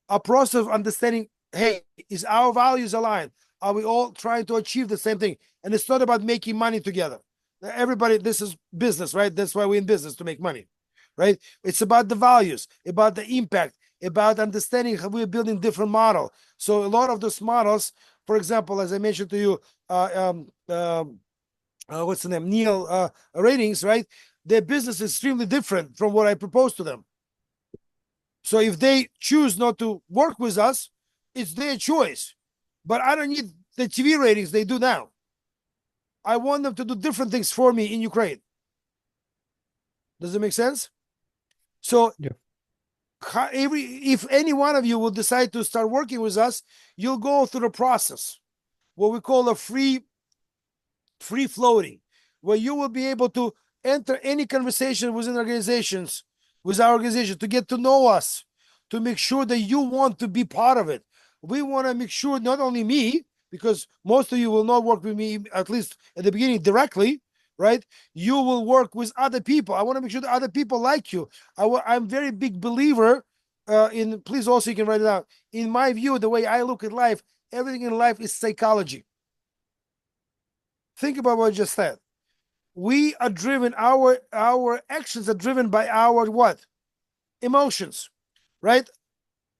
of understanding, hey, is our values aligned? Are we all trying to achieve the same thing? And it's not about making money together. Everybody, this is business, right? That's why we're in business, to make money, right? It's about the values, about the impact, about understanding how we're building different model. So a lot of those models, for example, as I mentioned to you, what's the name? Neil Ratings, right? Their business is extremely different from what I proposed to them. So if they choose not to work with us, it's their choice. But I don't need the TV ratings they do now. I want them to do different things for me in Ukraine. Does it make sense? So if any one of you will decide to start working with us, you'll go through the process, what we call a free floating, where you will be able to enter any conversation within organizations, with our organization, to get to know us, to make sure that you want to be part of it. We want to make sure not only me, because most of you will not work with me, at least at the beginning, directly, right? You will work with other people. I want to make sure that other people like you. I'm very big believer in, please also you can write it out. In my view, the way I look at life, everything in life is psychology. Think about what I just said. We are driven, our actions are driven by our what? Emotions, right?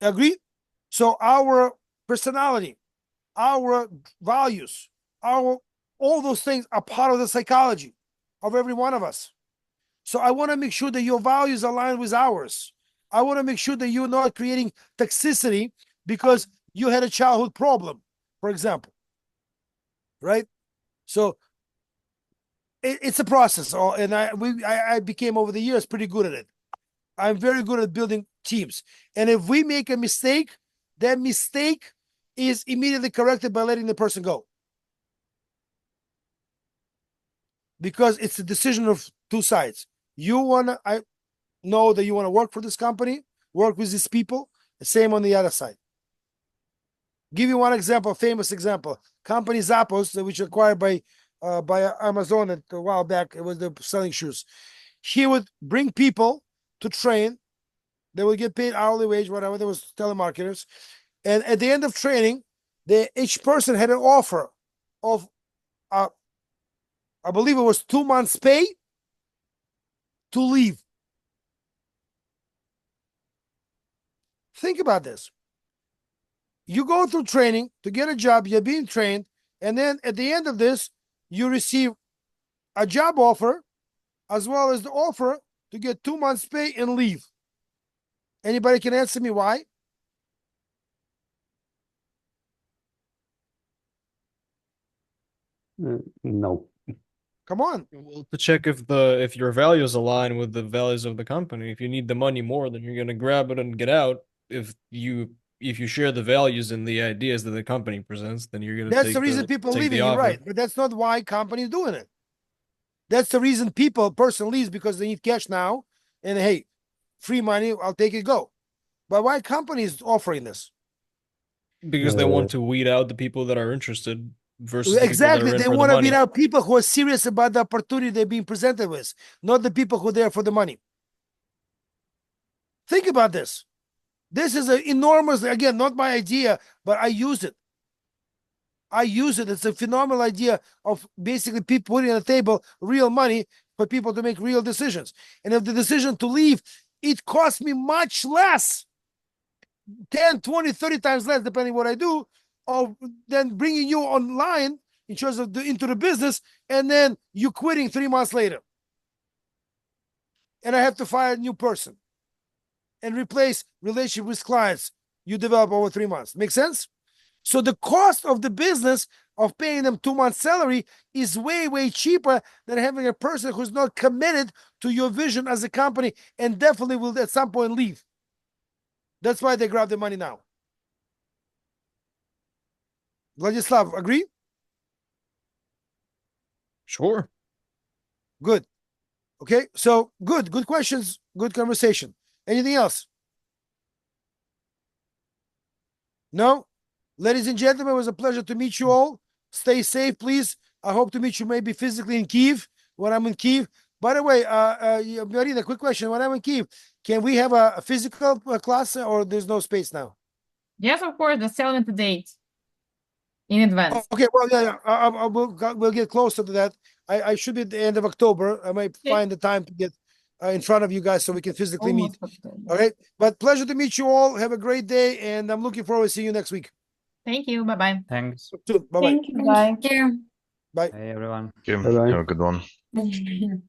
Agree? So our personality, our values, all those things are part of the psychology of every one of us. So I want to make sure that your values align with ours. I want to make sure that you're not creating toxicity because you had a childhood problem, for example, right? So it's a process, and I became over the years pretty good at it. I'm very good at building teams, and if we make a mistake, that mistake is immediately corrected by letting the person go, because it's a decision of two sides. I know that you want to work for this company, work with these people. The same on the other side. Give you one example, a famous example. Company Zappos, which acquired by Amazon a while back. It was the selling shoes. He would bring people to train. They would get paid hourly wage, whatever. There was telemarketers. And at the end of training, each person had an offer of, I believe it was 2 months pay to leave. Think about this. You go through training to get a job, you're being trained, and then at the end of this, you receive a job offer as well as the offer to get 2 months pay and leave. Anybody can answer me why? No. Come on. Well, to check if your values align with the values of the company. If you need the money more, then you're gonna grab it and get out. If you share the values and the ideas that the company presents, then you're gonna That's the reason people take leaving. the You're offer. right, but that's not why companies doing it. That's the reason person leaves because they need cash now, and hey, free money, I'll take it, go. But why companies offering this? Because they want to weed out the people that are interested versus the people that Exactly, are in they for the want to money. beat out people who are serious about the opportunity they're being presented with, not the people who are there for the money. Think about this. This is an enormous, again, not my idea, but I use it. It's a phenomenal idea of basically people putting on the table real money for people to make real decisions. And if the decision to leave, it costs me much less, 10, 20, 30 times less, depending what I do, of than bringing you online in terms of into the business, and then you quitting 3 months later. And I have to fire a new person and replace relationship with clients you develop over 3 months. Make sense? So the cost of the business of paying them 2 months salary is way, way cheaper than having a person who's not committed to your vision as a company and definitely will at some point leave. That's why they grab the money now. Vladislav, agree? Sure. Good. Okay, so good questions, good conversation. Anything else? No? Ladies and gentlemen, it was a pleasure to meet you all. Stay safe, please. I hope to meet you maybe physically in Kyiv when I'm in Kyiv. By the way, Marina, quick question. When I'm in Kyiv, can we have a physical class or there's no space now? Yes, of course, just tell me the date in advance. Okay, well, yeah, we'll get closer to that. I should be at the end of October. I might find the time to get in front of you guys so we can physically meet. All right, but pleasure to meet you all. Have a great day, and I'm looking forward to seeing you next week. Thank you. Bye-bye. Thanks. Bye-bye. Thank you. Bye. Thank you. Bye. Hey, everyone. Thank you. Bye-bye. Have a good one.